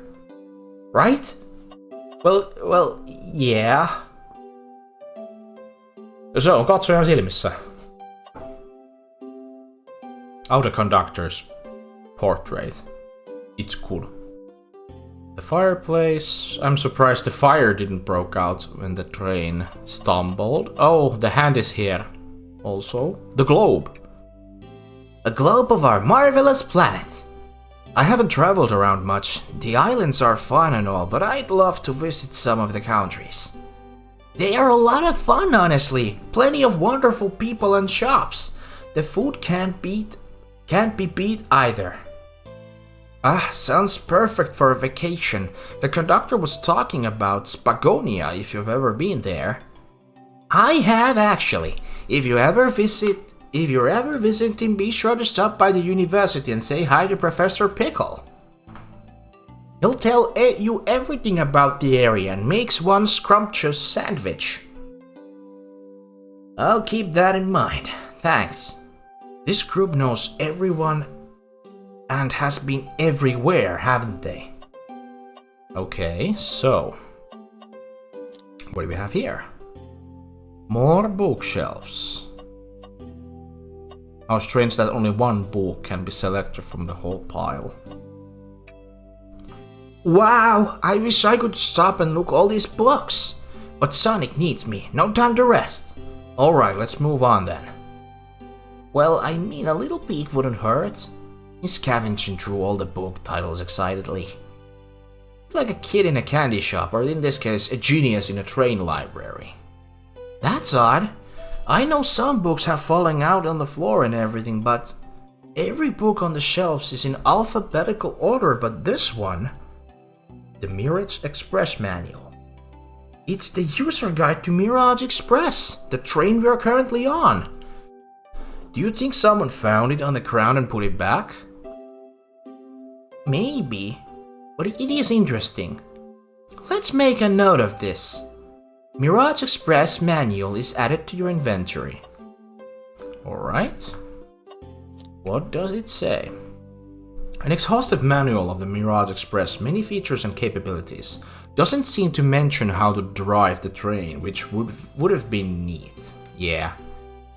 [SPEAKER 3] Right? Well, yeah.
[SPEAKER 1] Se on katsojan silmissä. Oh, the conductor's portrait. It's cool. The fireplace. I'm surprised the fire didn't broke out when the train stumbled. Oh, the hand is here. Also, the globe.
[SPEAKER 3] A globe of our marvelous planet. I haven't traveled around much. The islands are fun and all, but I'd love to visit some of the countries. They are a lot of fun, honestly. Plenty of wonderful people and shops. The food can't be beat either. Sounds perfect for a vacation. The conductor was talking about Spagonia, if you've ever been there. I have actually. If you're ever visiting, be sure to stop by the university and say hi to Professor Pickle. He'll tell you everything about the area and makes one scrumptious sandwich. I'll keep that in mind. Thanks. This group knows everyone and has been everywhere, haven't they?
[SPEAKER 1] Okay, so what do we have here? More bookshelves. How strange that only one book can be selected from the whole pile.
[SPEAKER 3] Wow, I wish I could stop and look all these books. But Sonic needs me, no time to rest.
[SPEAKER 1] Alright, let's move on then.
[SPEAKER 3] Well, I mean, a little peek wouldn't hurt. He's scavenging through all the book titles excitedly.
[SPEAKER 1] Like a kid in a candy shop, or in this case, a genius in a train library.
[SPEAKER 3] That's odd. I know some books have fallen out on the floor and everything, but every book on the shelves is in alphabetical order, but this one, the Mirage Express manual. It's the user guide to Mirage Express, the train we are currently on. Do you think someone found it on the ground and put it back? Maybe, but it is interesting. Let's make a note of this. Mirage Express manual is added to your inventory.
[SPEAKER 1] Alright. What does it say? An exhaustive manual of the Mirage Express, many features and capabilities. Doesn't seem to mention how to drive the train, which would have been neat. Yeah,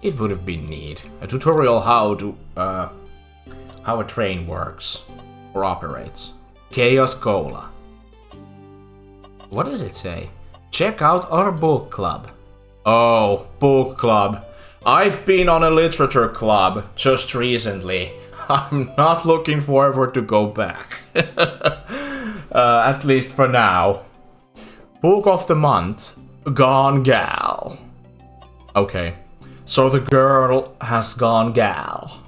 [SPEAKER 1] it would have been neat. A tutorial how a train works or operates. Chaos Cola. What does it say? Check out our book club. Oh, book club. I've been on a literature club just recently. I'm not looking forward to go back. At least for now. Book of the month, Gone Gal. Okay. So the girl has gone gal.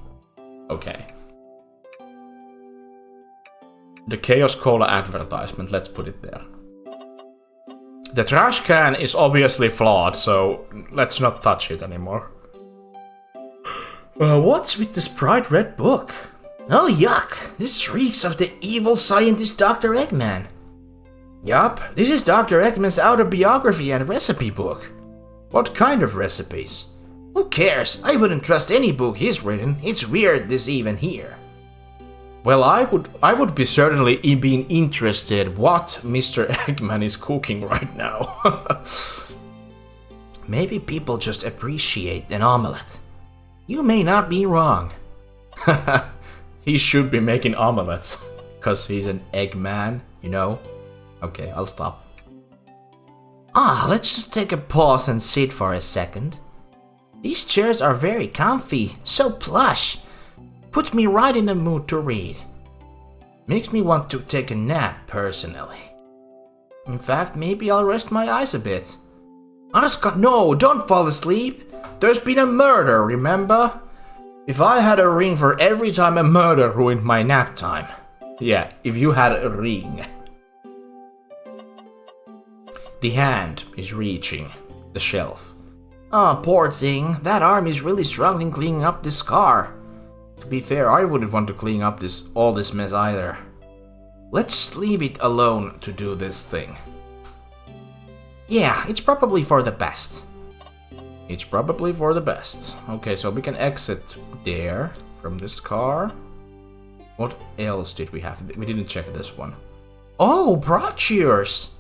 [SPEAKER 1] Okay. The Chaos Cola advertisement, let's put it there. The trash can is obviously flawed, so let's not touch it anymore.
[SPEAKER 3] What's with this bright red book? Oh, yuck! This reeks of the evil scientist Dr. Eggman. Yup, this is Dr. Eggman's autobiography and recipe book. What kind of recipes? Who cares? I wouldn't trust any book he's written. It's weird this even here.
[SPEAKER 1] Well, I would be certainly being interested what Mr. Eggman is cooking right now.
[SPEAKER 3] Maybe people just appreciate an omelette. You may not be wrong.
[SPEAKER 1] He should be making omelets, cause he's an Eggman, you know? Okay, I'll stop.
[SPEAKER 3] Let's just take a pause and sit for a second. These chairs are very comfy, so plush. Puts me right in the mood to read. Makes me want to take a nap, personally. In fact, maybe I'll rest my eyes a bit. Aska, no, don't fall asleep. There's been a murder, remember? If I had a ring for every time a murder ruined my nap time.
[SPEAKER 1] Yeah, if you had a ring. The hand is reaching the shelf.
[SPEAKER 3] Poor thing. That arm is really struggling cleaning up this scar.
[SPEAKER 1] To be fair, I wouldn't want to clean up all this mess either. Let's just leave it alone to do this thing.
[SPEAKER 3] Yeah, it's probably for the best.
[SPEAKER 1] It's probably for the best. Okay, so we can exit there from this car. What else did we have? We didn't check this one.
[SPEAKER 3] Oh, brochures!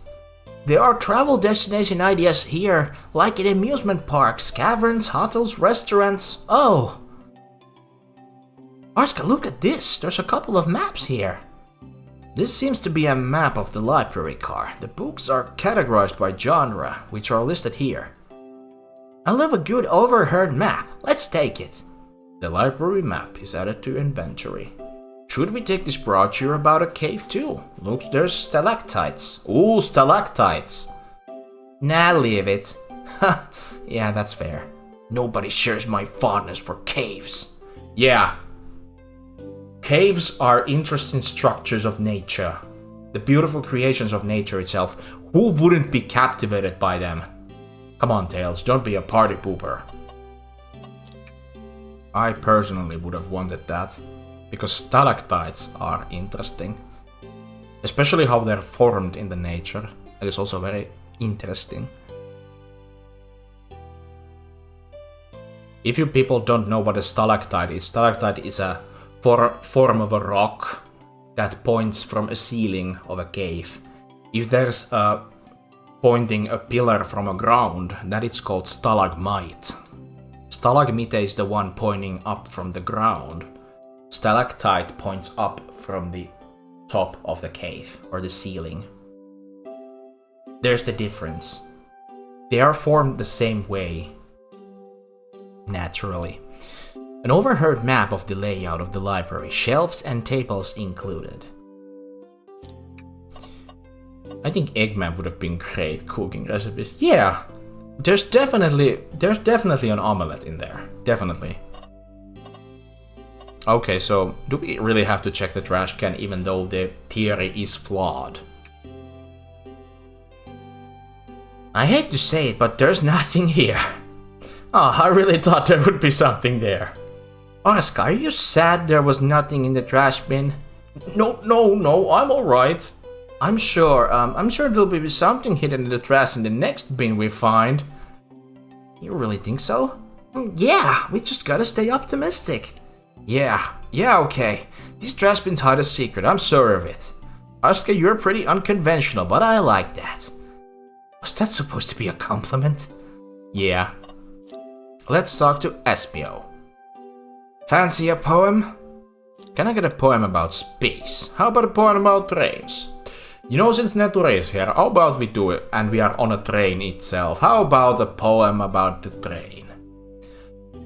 [SPEAKER 3] There are travel destination ideas here, like in amusement parks, caverns, hotels, restaurants. Oh! Arska, look at this! There's a couple of maps here. This seems to be a map of the library car. The books are categorized by genre, which are listed here. I love a good overheard map. Let's take it.
[SPEAKER 1] The library map is added to inventory. Should we take this brochure about a cave too? Look, there's stalactites. Ooh, stalactites.
[SPEAKER 3] Nah, leave it.
[SPEAKER 1] Yeah, that's fair.
[SPEAKER 3] Nobody shares my fondness for caves.
[SPEAKER 1] Yeah. Caves are interesting structures of nature. The beautiful creations of nature itself. Who wouldn't be captivated by them? Come on, Tails, don't be a party pooper. I personally would have wanted that. Because stalactites are interesting. Especially how they're formed in the nature. That is also very interesting. If you people don't know what a stalactite is a form of a rock that points from a ceiling of a cave. If there's pointing a pillar from a ground, that is called stalagmite. Stalagmite is the one pointing up from the ground. Stalactite points up from the top of the cave or the ceiling. There's the difference. They are formed the same way. Naturally. An overheard map of the layout of the library, shelves and tables included. I think Eggman would have been great cooking recipes. Yeah, there's definitely an omelette in there. Definitely. Okay, so do we really have to check the trash can even though the theory is flawed?
[SPEAKER 3] I hate to say it, but there's nothing here.
[SPEAKER 1] I really thought there would be something there.
[SPEAKER 3] Aska, are you sad there was nothing in the trash bin?
[SPEAKER 1] No, I'm alright.
[SPEAKER 3] I'm sure there'll be something hidden in the trash in the next bin we find. You really think so? Yeah, we just gotta stay optimistic. Yeah, okay. These trash bins hide a secret, I'm sure of it. Aska, you're pretty unconventional, but I like that. Was that supposed to be a compliment?
[SPEAKER 1] Yeah. Let's talk to Espio.
[SPEAKER 3] Fancy a poem?
[SPEAKER 1] Can I get a poem about space? How about a poem about trains? You know, since Nature is here, how about we do it and we are on a train itself? How about a poem about the train?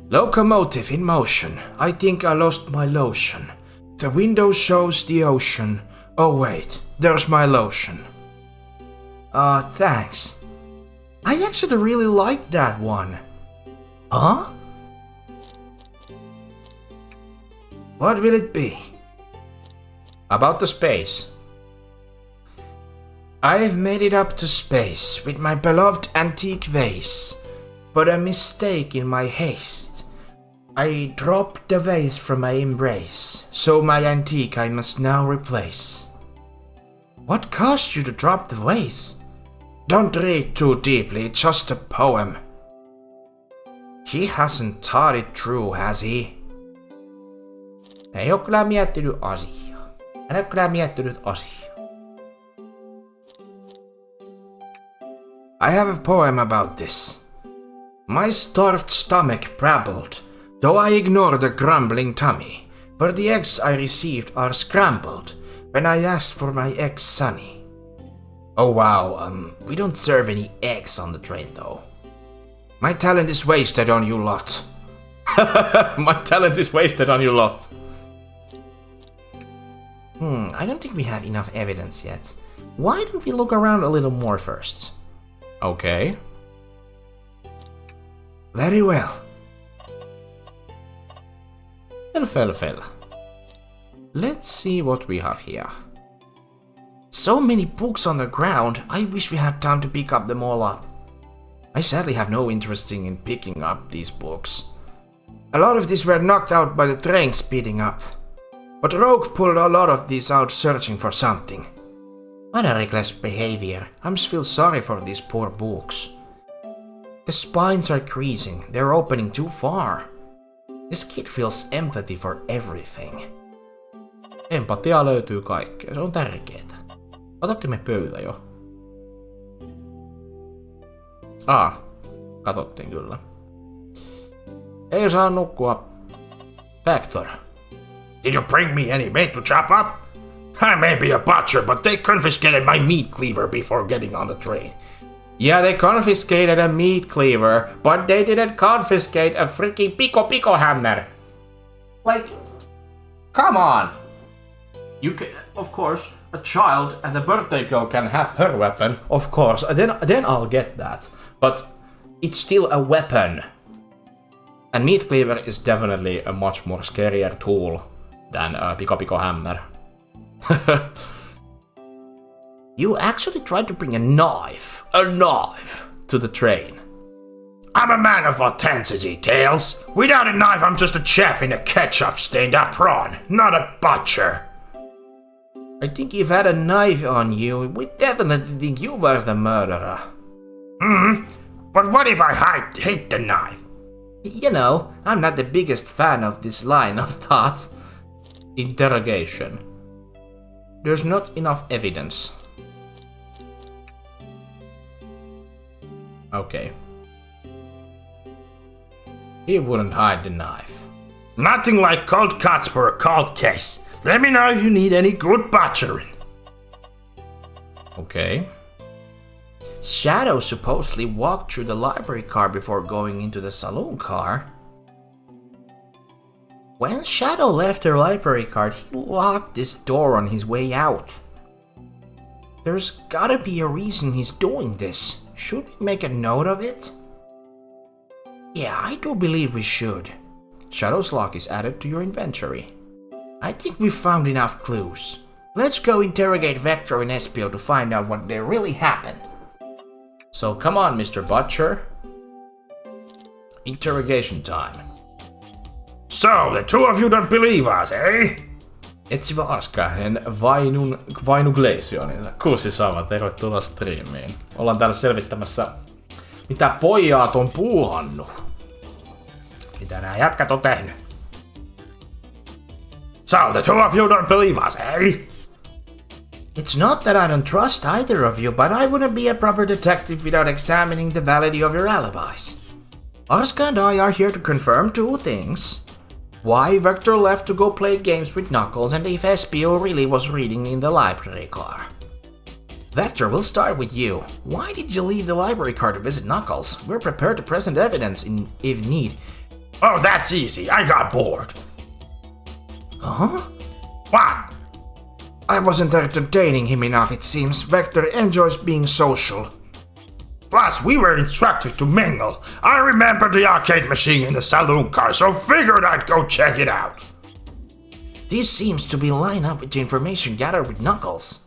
[SPEAKER 3] Locomotive in motion. I think I lost my lotion. The window shows the ocean. Oh wait, there's my lotion. Thanks. I actually really like that one. Huh? What will it be?
[SPEAKER 1] About the space.
[SPEAKER 3] I've made it up to space with my beloved antique vase, but a mistake in my haste. I dropped the vase from my embrace, so my antique I must now replace. What caused you to drop the vase? Don't read too deeply, it's just a poem. He hasn't thought it through, has he?
[SPEAKER 1] Ei oo kyllä miettinyt asiaa. Hän ei oo kyllä miettinyt asiaa.
[SPEAKER 3] I have a poem about this. My starved stomach babbled, though I ignore the grumbling tummy, but the eggs I received are scrambled when I asked for my eggs sunny. Oh wow, we don't serve any eggs on the train though. My talent is wasted on you lot.
[SPEAKER 1] My talent is wasted on you lot.
[SPEAKER 3] I don't think we have enough evidence yet. Why don't we look around a little more first?
[SPEAKER 1] Okay.
[SPEAKER 3] Very well.
[SPEAKER 1] Fel. Let's see what we have here.
[SPEAKER 3] So many books on the ground, I wish we had time to pick up them all up. I sadly have no interest in picking up these books. A lot of these were knocked out by the train speeding up. But Rogue pulled a lot of these out searching for something. What a reckless behavior. I'm still sorry for these poor books. The spines are creasing, they're opening too far. This kid feels empathy for everything.
[SPEAKER 1] Empatiaa löytyy kaikkea, se on tärkeetä. Otattiin me pöytä jo? Katottiin kyllä. Ei saa nukkua. Factor.
[SPEAKER 4] Did you bring me any meat to chop up? I may be a butcher, but they confiscated my meat cleaver before getting on the train.
[SPEAKER 1] Yeah, they confiscated a meat cleaver, but they didn't confiscate a freaking pico hammer. Like, come on. You can, of course, a child and the birthday girl can have her weapon, of course. Then I'll get that. But it's still a weapon. And meat cleaver is definitely a much more scarier tool than a pico hammer.
[SPEAKER 3] You actually tried to bring a knife
[SPEAKER 1] to the train.
[SPEAKER 4] I'm a man of authenticity, Tails. Without a knife, I'm just a chef in a ketchup-stained apron, not a butcher.
[SPEAKER 3] I think if had a knife on you, we definitely think you were the murderer.
[SPEAKER 4] But what if I hate the knife?
[SPEAKER 3] You know, I'm not the biggest fan of this line of thought.
[SPEAKER 1] Interrogation. There's not enough evidence. Okay. He wouldn't hide the knife.
[SPEAKER 4] Nothing like cold cuts for a cold case. Let me know if you need any good butchering.
[SPEAKER 1] Okay.
[SPEAKER 3] Shadow supposedly walked through the library car before going into the saloon car. When Shadow left the library car, he locked this door on his way out. There's gotta be a reason he's doing this. Should we make a note of it? Yeah, I do believe we should. Shadow's lock is added to your inventory. I think we've found enough clues. Let's go interrogate Vector and Espio to find out what there really happened.
[SPEAKER 1] So come on, Mr. Butcher. Interrogation time.
[SPEAKER 4] So, the two of you don't believe us, eh?
[SPEAKER 1] Etsivä Arskahen Vainu Glacioninsa. Kuusi Sama, tervetuloa striimiin. Ollaan täällä selvittämässä, mitä pojat on puuhannut.
[SPEAKER 4] Mitä nämä jätkät on tehnyt? So, the two of you don't believe us, eh?
[SPEAKER 3] It's not that I don't trust either of you, but I wouldn't be a proper detective without examining the validity of your alibis. Arska and I are here to confirm two things. Why Vector left to go play games with Knuckles and if Espio really was reading in the library car. Vector, we'll start with you. Why did you leave the library car to visit Knuckles? We're prepared to present evidence if need.
[SPEAKER 4] Oh, that's easy. I got bored.
[SPEAKER 3] Huh?
[SPEAKER 4] What?
[SPEAKER 3] I wasn't entertaining him enough, it seems. Vector enjoys being social.
[SPEAKER 4] Plus, we were instructed to mingle. I remember the arcade machine in the saloon car, so figured I'd go check it out.
[SPEAKER 5] This seems to be lined up with the information gathered with Knuckles.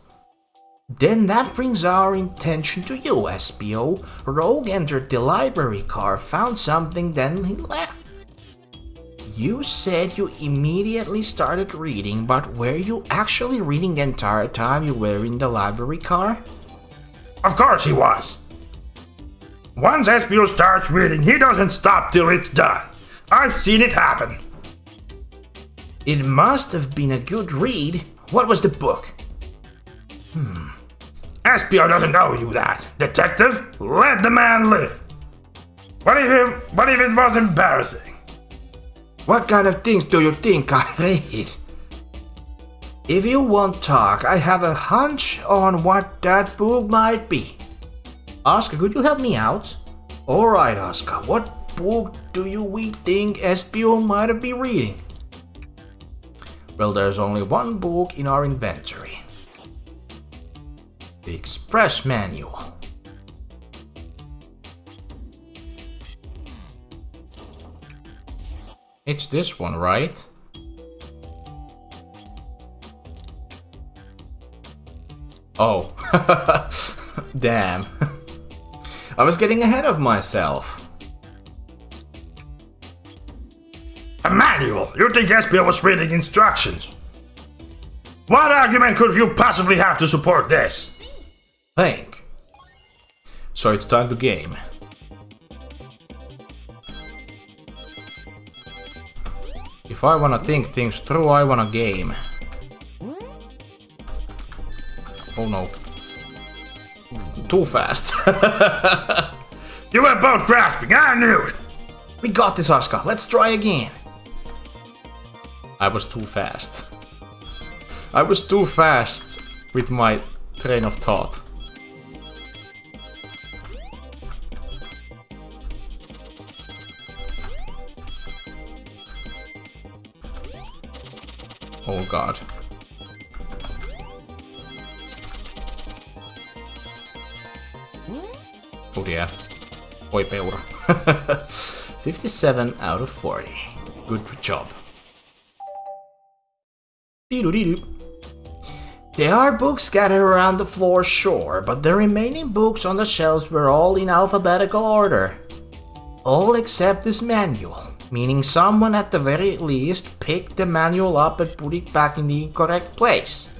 [SPEAKER 5] Then that brings our attention to you, SPO. Rogue entered the library car, found something, then he left. You said you immediately started reading, but were you actually reading the entire time you were in the library car?
[SPEAKER 4] Of course he was. Once SPO starts reading, he doesn't stop till it's done. I've seen it happen.
[SPEAKER 5] It must have been a good read. What was the book?
[SPEAKER 4] SPO doesn't owe you that. Detective, let the man live. What if it was embarrassing?
[SPEAKER 5] What kind of things do you think I read? If you won't talk, I have a hunch on what that book might be. Oscar, could you help me out? Alright, Oscar, what book do we think SPO might be reading? Well, there's only one book in our inventory. The Express Manual. It's this one, right? Oh, damn. I was getting ahead of myself.
[SPEAKER 4] A manual? You think SPO was reading instructions? What argument could you possibly have to support this?
[SPEAKER 5] Think. So it's time to game. If I wanna think things through, I wanna game. Oh no. Too fast.
[SPEAKER 4] You were both grasping, I knew it!
[SPEAKER 5] We got this, Oscar. Let's try again. I was too fast. I was too fast with my train of thought. Oh god. Oh dear. Oi peura. 57 out of 40. Good job. There are books scattered around the floor, sure, but the remaining books on the shelves were all in alphabetical order. All except this manual, meaning someone at the very least picked the manual up and put it back in the incorrect place.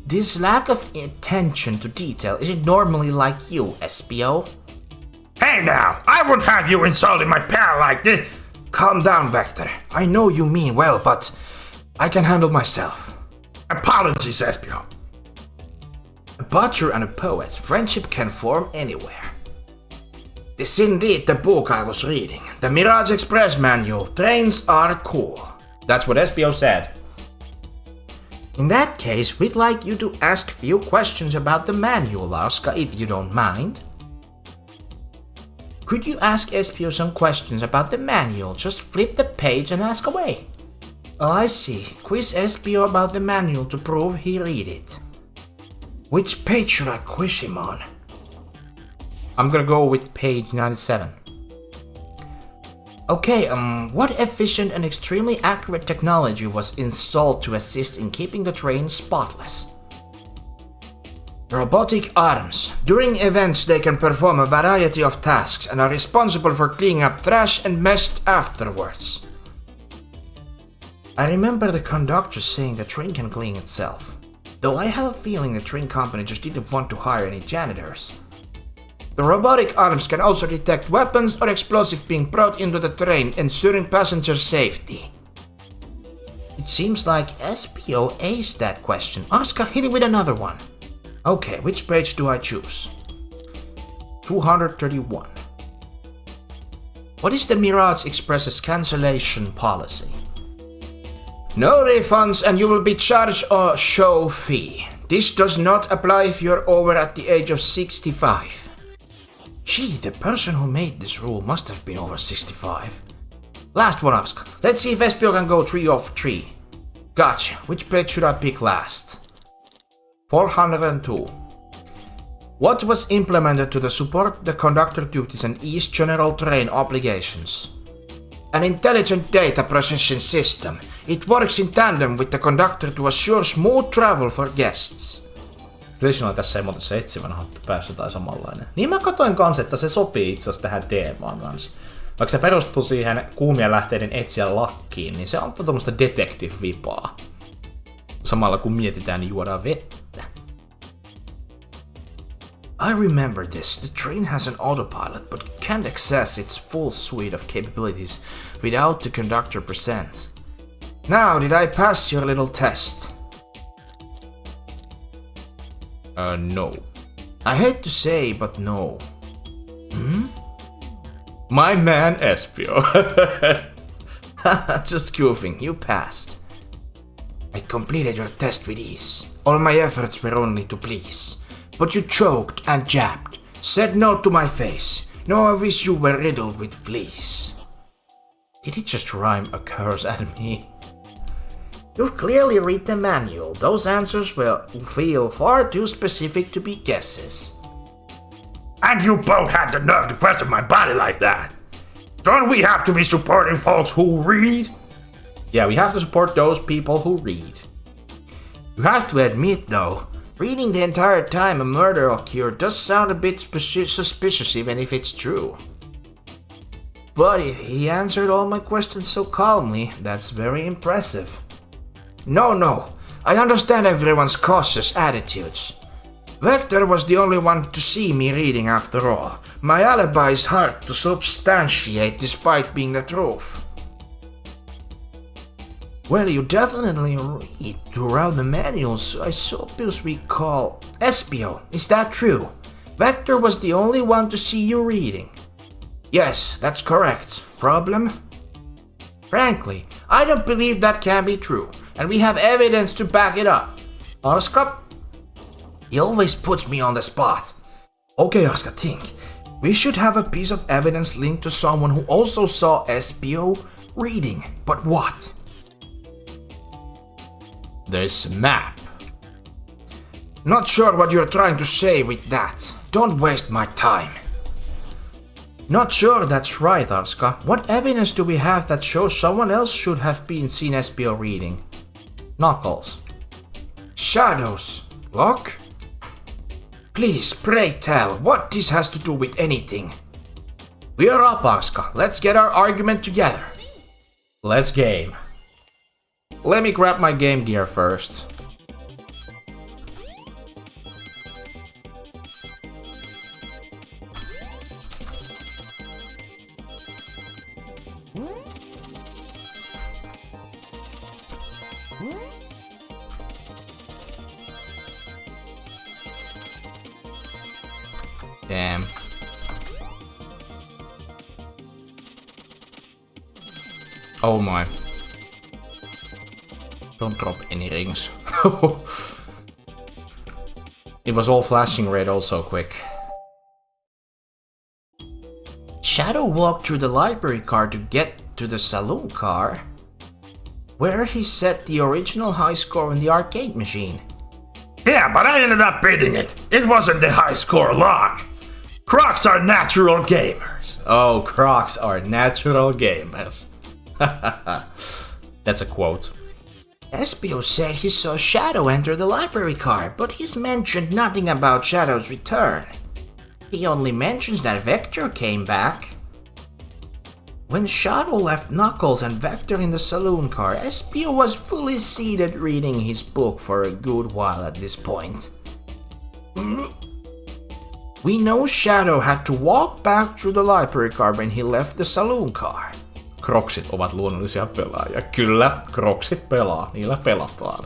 [SPEAKER 5] This lack of attention to detail isn't normally like you, SPO.
[SPEAKER 4] Hey now, I wouldn't have you insulting my pal like this.
[SPEAKER 5] Calm down, Vector. I know you mean well, but I can handle myself.
[SPEAKER 4] Apologies, SPO.
[SPEAKER 5] A butcher and a poet, friendship can form anywhere. This is indeed the book I was reading. The Mirage Express manual. Trains are cool.
[SPEAKER 1] That's what SPO said.
[SPEAKER 5] In that case, we'd like you to ask few questions about the manual, Oscar, if you don't mind. Could you ask SPO some questions about the manual? Just flip the page and ask away. Oh, I see. Quiz SPO about the manual to prove he read it. Which page should I quiz him on? I'm gonna go with page 97. Okay, what efficient and extremely accurate technology was installed to assist in keeping the train spotless? Robotic arms. During events, they can perform a variety of tasks and are responsible for cleaning up trash and mess afterwards. I remember the conductor saying the train can clean itself, though I have a feeling the train company just didn't want to hire any janitors. The robotic arms can also detect weapons or explosives being brought into the train, ensuring passenger safety. It seems like SPO aced that question. Oscar, hit it with another one. Okay, which page do I choose? 231. What is the Mirage Express's cancellation policy? No refunds and you will be charged a show fee. This does not apply if you're over at the age of 65. Gee, the person who made this rule must have been over 65. Last one, Oscar. Let's see if SPO can go 3 off 3. Gotcha. Which page should I pick last? 402.
[SPEAKER 3] What was implemented to support the conductor duties and ease general train obligations? An intelligent data processing system. It works in tandem with the conductor to assure smooth travel for guests.
[SPEAKER 1] Lisäksi tässä ei muuten se etsivän hattu päässä tai samanlainen. Niin mä katsoin kanssa, että se sopii itse asiassa tähän teemaan kanssa. Vaikka se perustuu siihen kuumien lähteiden etsiä lakkiin, niin se antaa tuommoista detective-vipaa. Samalla kun mietitään, niin juodaan vettä.
[SPEAKER 3] I remember this. The train has an autopilot, but can't access its full suite of capabilities without the conductor present. Now, did I pass your little test?
[SPEAKER 1] No.
[SPEAKER 3] I hate to say, but no.
[SPEAKER 1] My man Espio.
[SPEAKER 3] Just goofing, you passed. I completed your test with ease. All my efforts were only to please. But you choked and jabbed, said no to my face. No, I wish you were riddled with fleas.
[SPEAKER 1] Did he just rhyme a curse at me?
[SPEAKER 3] You clearly read the manual. Those answers will feel far too specific to be guesses.
[SPEAKER 4] And you both had the nerve to question my body like that. Don't we have to be supporting folks who read?
[SPEAKER 1] Yeah, we have to support those people who read.
[SPEAKER 3] You have to admit, though, reading the entire time a murder occurred does sound a bit suspicious even if it's true. But if he answered all my questions so calmly, that's very impressive. No, I understand everyone's cautious attitudes. Vector was the only one to see me reading after all. My alibi is hard to substantiate despite being the truth. Well, you definitely read throughout the manuals, I suppose we call Espio. Is that true? Vector was the only one to see you reading. Yes, that's correct. Problem? Frankly, I don't believe that can be true, and we have evidence to back it up. Arska? He always puts me on the spot. Okay, Arska, think. We should have a piece of evidence linked to someone who also saw Espio reading. But what?
[SPEAKER 1] There's a map.
[SPEAKER 3] Not sure what you're trying to say with that. Don't waste my time. Not sure that's right, Arska. What evidence do we have that shows someone else should have been seen Espio reading?
[SPEAKER 1] Knuckles.
[SPEAKER 3] Shadows. Lock? Please, pray tell, what this has to do with anything. We're up, Arska. Let's get our argument together.
[SPEAKER 1] Let's game. Let me grab my game gear first. Damn. Oh my. Don't drop any rings. It was all flashing red also quick.
[SPEAKER 3] Shadow walked through the library car to get to the saloon car, where he set the original high score on the arcade machine.
[SPEAKER 4] Yeah, but I ended up beating it. It wasn't the high score long. Crocs are natural gamers.
[SPEAKER 1] Oh, Crocs are natural gamers. That's a quote.
[SPEAKER 3] Espio said he saw Shadow enter the library car, but he's mentioned nothing about Shadow's return. He only mentions that Vector came back. When Shadow left Knuckles and Vector in the saloon car, Espio was fully seated reading his book for a good while at this point. We know Shadow had to walk back through the library car when he left the saloon car.
[SPEAKER 1] Crocsit ovat luonnollisia pelaajia. Kyllä, Crocsit pelaa. Niillä pelataan.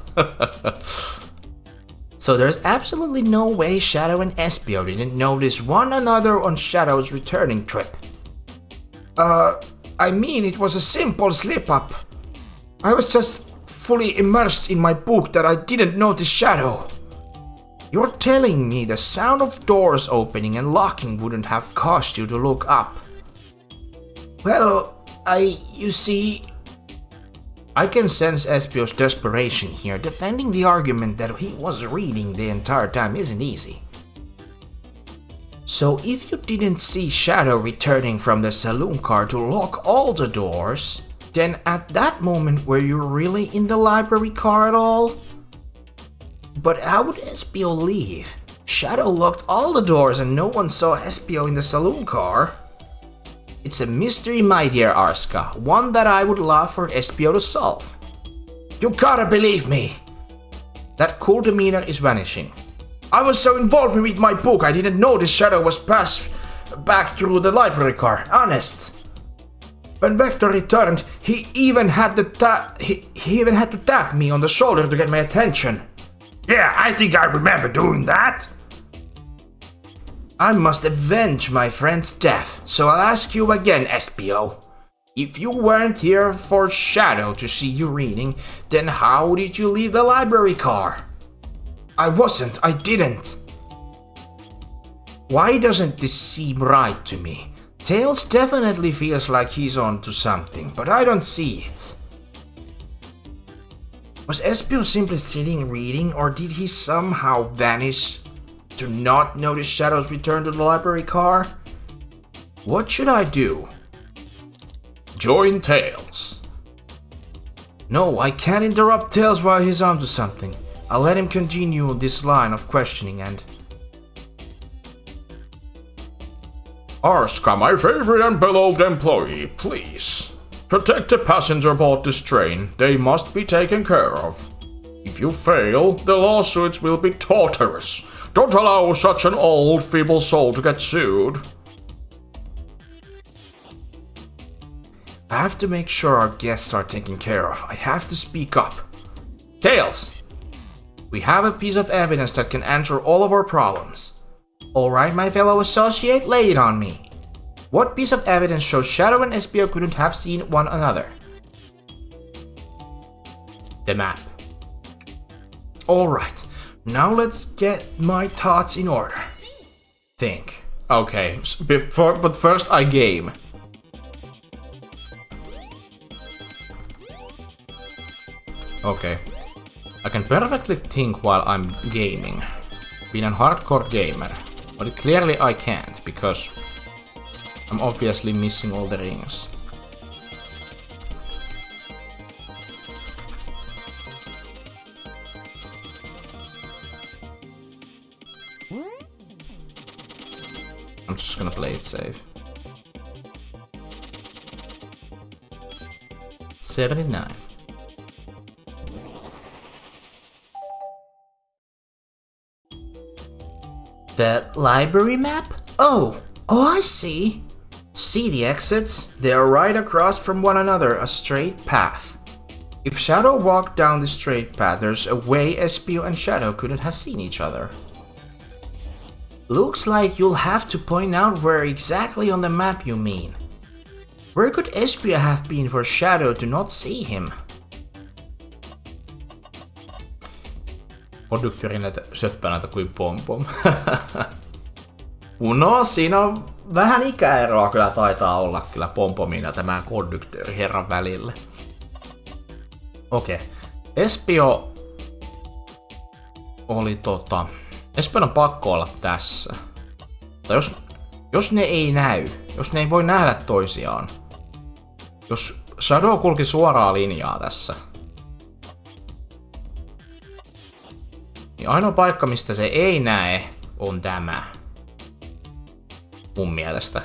[SPEAKER 3] So there's absolutely no way Shadow and Espio didn't notice one another on Shadow's returning trip. I mean, it was a simple slip-up. I was just fully immersed in my book that I didn't notice Shadow. You're telling me the sound of doors opening and locking wouldn't have caused you to look up? Well, you see, I can sense Espio's desperation here. Defending the argument that he was reading the entire time isn't easy. So if you didn't see Shadow returning from the saloon car to lock all the doors, then at that moment were you really in the library car at all? But how would Espio leave? Shadow locked all the doors and no one saw Espio in the saloon car. It's a mystery, my dear Arska, one that I would love for Espio to solve. You gotta believe me! That cool demeanor is vanishing. I was so involved with my book I didn't notice Shadow was passed back through the library car, honest. When Vector returned, he even had to tap me on the shoulder to get my attention.
[SPEAKER 4] Yeah, I think I remember doing that.
[SPEAKER 3] I must avenge my friend's death, so I'll ask you again, Espio. If you weren't here for Shadow to see you reading, then how did you leave the library car? I wasn't, I didn't. Why doesn't this seem right to me? Tails definitely feels like he's on to something, but I don't see it. Was Espio simply sitting reading, or did he somehow vanish to not notice Shadow's return to the library car? What should I do?
[SPEAKER 2] Join Tails.
[SPEAKER 3] No, I can't interrupt Tails while he's onto something. I'll let him continue this line of questioning and...
[SPEAKER 2] Arska, my favorite and beloved employee, please. Protect the passenger aboard this train. They must be taken care of. If you fail, the lawsuits will be torturous. Don't allow such an old, feeble soul to get sued.
[SPEAKER 3] I have to make sure our guests are taken care of. I have to speak up. Tails! We have a piece of evidence that can answer all of our problems. Alright, my fellow associate, lay it on me. What piece of evidence shows Shadow and Espio couldn't have seen one another?
[SPEAKER 1] The map.
[SPEAKER 3] Alright, now let's get my thoughts in order.
[SPEAKER 1] Think. Okay, but first I game. Okay. I can perfectly think while I'm gaming. Being a hardcore gamer. But clearly I can't, because I'm obviously missing all the rings. I'm just gonna play it safe. 79.
[SPEAKER 3] The library map? Oh, I see. See the exits? They are right across from one another, a straight path. If Shadow walked down the straight path, there's a way Espio and Shadow couldn't have seen each other. Looks like you'll have to point out where exactly on the map you mean. Where could Espio have been for Shadow to not see him?
[SPEAKER 1] Konduktööri söppää näitä kuin pompom. No, siinä on vähän ikäeroa kyllä taitaa olla kyllä pompomin ja tämän konduktööri herran välillä. Okei. Espio oli Espion on pakko olla tässä. Tai jos ne ei näy, jos ne ei voi nähdä toisiaan. Jos Shadow kulki suoraa linjaa tässä. Niin ainoa paikka, mistä se ei näe, on tämä. Mun mielestä.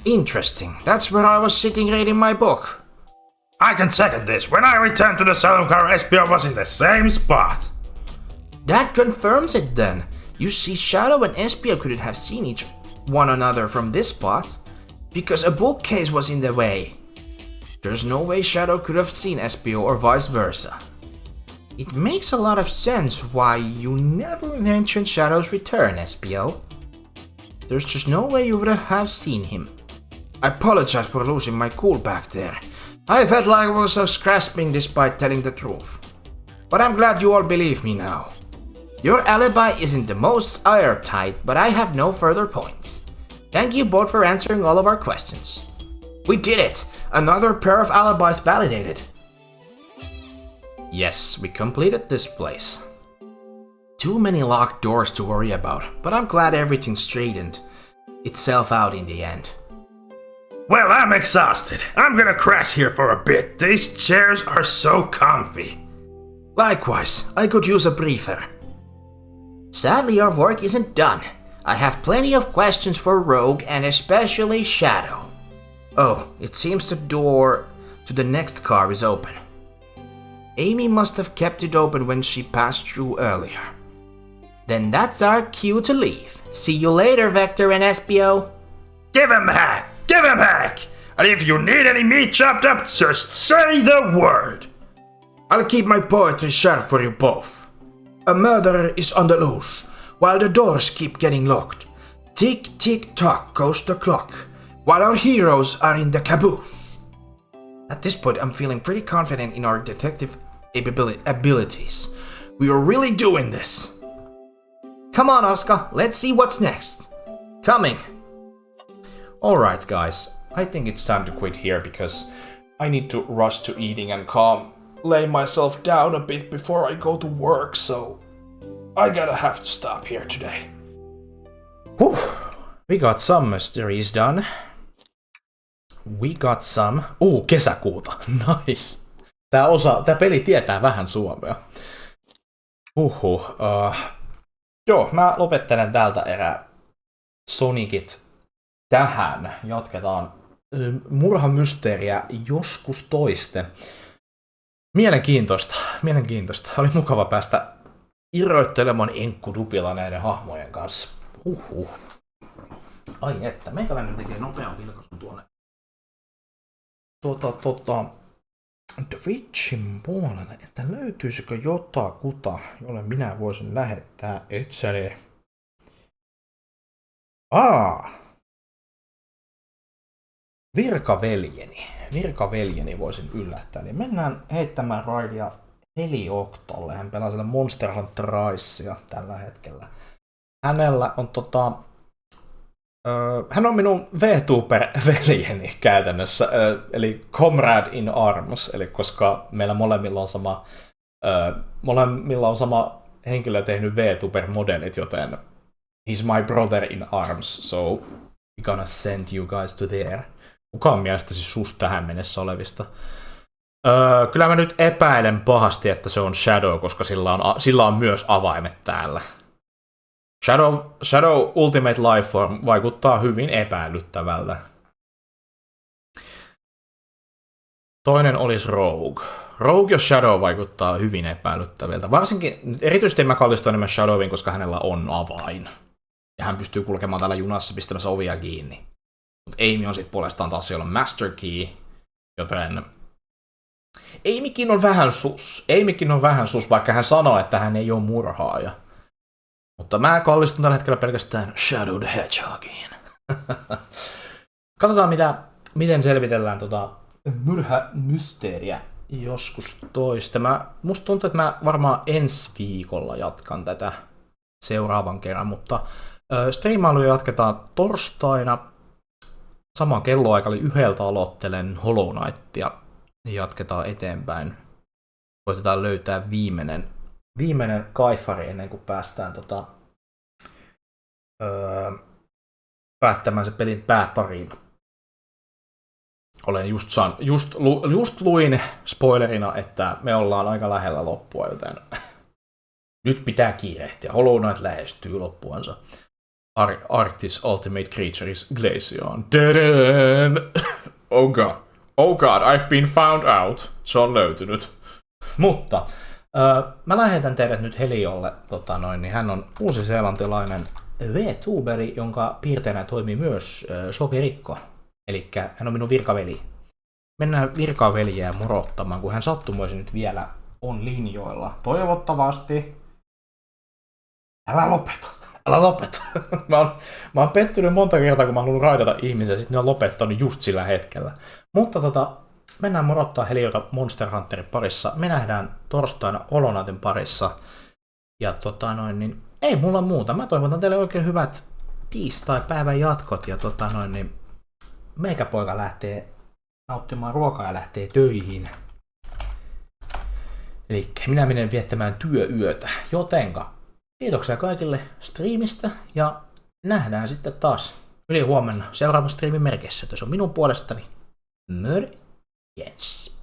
[SPEAKER 3] Interesting. That's where I was sitting reading my book.
[SPEAKER 4] I can second this. When I returned to the saloon car, Espio was in the same spot.
[SPEAKER 3] That confirms it then. You see, Shadow and Espio couldn't have seen one another from this spot, because a bookcase was in the way. There's no way Shadow could have seen Espio or vice versa. It makes a lot of sense why you never mentioned Shadow's return, Espio. There's just no way you would have seen him. I apologize for losing my cool back there. I felt like I was grasping despite telling the truth. But I'm glad you all believe me now. Your alibi isn't the most airtight, but I have no further points. Thank you both for answering all of our questions. We did it! Another pair of alibis validated.
[SPEAKER 1] Yes, we completed this place.
[SPEAKER 3] Too many locked doors to worry about, but I'm glad everything's straightened. itself out in the end.
[SPEAKER 4] Well, I'm exhausted. I'm gonna crash here for a bit. These chairs are so comfy.
[SPEAKER 3] Likewise, I could use a briefer. Sadly, your work isn't done. I have plenty of questions for Rogue and especially Shadow. Oh, it seems the door to the next car is open. Amy must have kept it open when she passed through earlier. Then that's our cue to leave. See you later, Vector and SBO.
[SPEAKER 4] Give him back! Give him back! And if you need any meat chopped up, just say the word.
[SPEAKER 3] I'll keep my poetry sharp for you both. A murderer is on the loose, while the doors keep getting locked. Tick, tick, tock goes the clock, while our heroes are in the caboose. At this point, I'm feeling pretty confident in our detective abilities. We are really doing this. Come on, Oscar, let's see what's next. Coming.
[SPEAKER 1] Alright guys, I think it's time to quit here because I need to rush to eating and lay myself down a bit before I go to work, so I have to stop here today. Whew. We got some mysteries done. We got some... kesäkuuta. Nice. Tää peli tietää vähän suomea. Joo, mä lopettelen tältä erää Sonicit tähän. Jatketaan murhamysteeriä joskus toiste. Mielenkiintoista. Oli mukava päästä irroittelemaan enkkudupilla näiden hahmojen kanssa. Ai että, meikäläinen tekee nopean vilkaisun tuonne Twitchin puolelle, että löytyisikö jotakuta, jolle minä voisin lähettää itseni. Virkaveljeni voisin yllättää, niin mennään heittämään raidia Hedgehogille. Hän pelaa siellä Monster Hunter Risea tällä hetkellä. Hänellä on hän on minun VTuber-veljeni käytännössä, eli Comrade in Arms, eli koska meillä molemmilla on sama henkilö tehnyt VTuber-modelit, joten he's my brother in arms, so we're gonna send you guys to there. Kuka on mielestäsi sus tähän mennessä olevista? Kyllä mä nyt epäilen pahasti, että se on Shadow, koska sillä on myös avaimet täällä. Shadow Ultimate Lifeform vaikuttaa hyvin epäilyttävältä. Toinen olisi Rogue. Rogue ja Shadow vaikuttaa hyvin epäilyttäviltä. Erityisesti mä kallistuin enemmän Shadowin, koska hänellä on avain. Ja hän pystyy kulkemaan täällä junassa pistämässä ovia kiinni. Mutta Amy on sitten puolestaan taas siellä Master Key, joten Amykin on vähän sus, vaikka hän sanoo, että hän ei ole murhaaja. Mutta mä kallistun tällä hetkellä pelkästään Shadow the Hedgehogiin. Katsotaan, miten selvitellään murhamysteeriä joskus toista. Musta tuntuu, että mä varmaan ensi viikolla jatkan tätä seuraavan kerran, mutta striimailuja jatketaan torstaina. Samaan kelloaika, eli 1 aloittelen Hollow Knightia ja jatketaan eteenpäin. Koitetaan löytää viimeinen kaifari ennen kuin päästään päättämään se pelin päätarina. Olen just luin spoilerina, että me ollaan aika lähellä loppua, joten nyt pitää kiirehtiä. Hollow Knight lähestyy loppuansa. Arctis Ultimate Creature is Glaceon. Oh god, I've been found out. Se on löytynyt. Mutta mä lähetän teidät nyt Heliolle. Niin hän on uusiseelantilainen VTuberi, jonka piirteenä toimii myös Sokerikko. Eli hän on minun virkaveli. Mennään virkaveljeä morottamaan, kun hän sattumoisin nyt vielä on linjoilla. Toivottavasti. Älä lopeta. Mä oon pettynyt monta kertaa, kun mä haluan raidata ihmisiä, ja sit ne on lopettanut just sillä hetkellä. Mutta mennään morottaa Heliota Monster Hunterin parissa. Me nähdään torstaina Hollow Knightin parissa. Ja niin ei mulla muuta. Mä toivotan teille oikein hyvät tiistai-päivän jatkot. Ja niin meikäpoika lähtee nauttimaan ruokaa ja lähtee töihin. Eli minä menen viettämään työyötä. Jotenka kiitoksia kaikille striimistä ja nähdään sitten taas
[SPEAKER 6] yli huomenna seuraavan striimin merkeissä. Se on minun puolestani. Yes.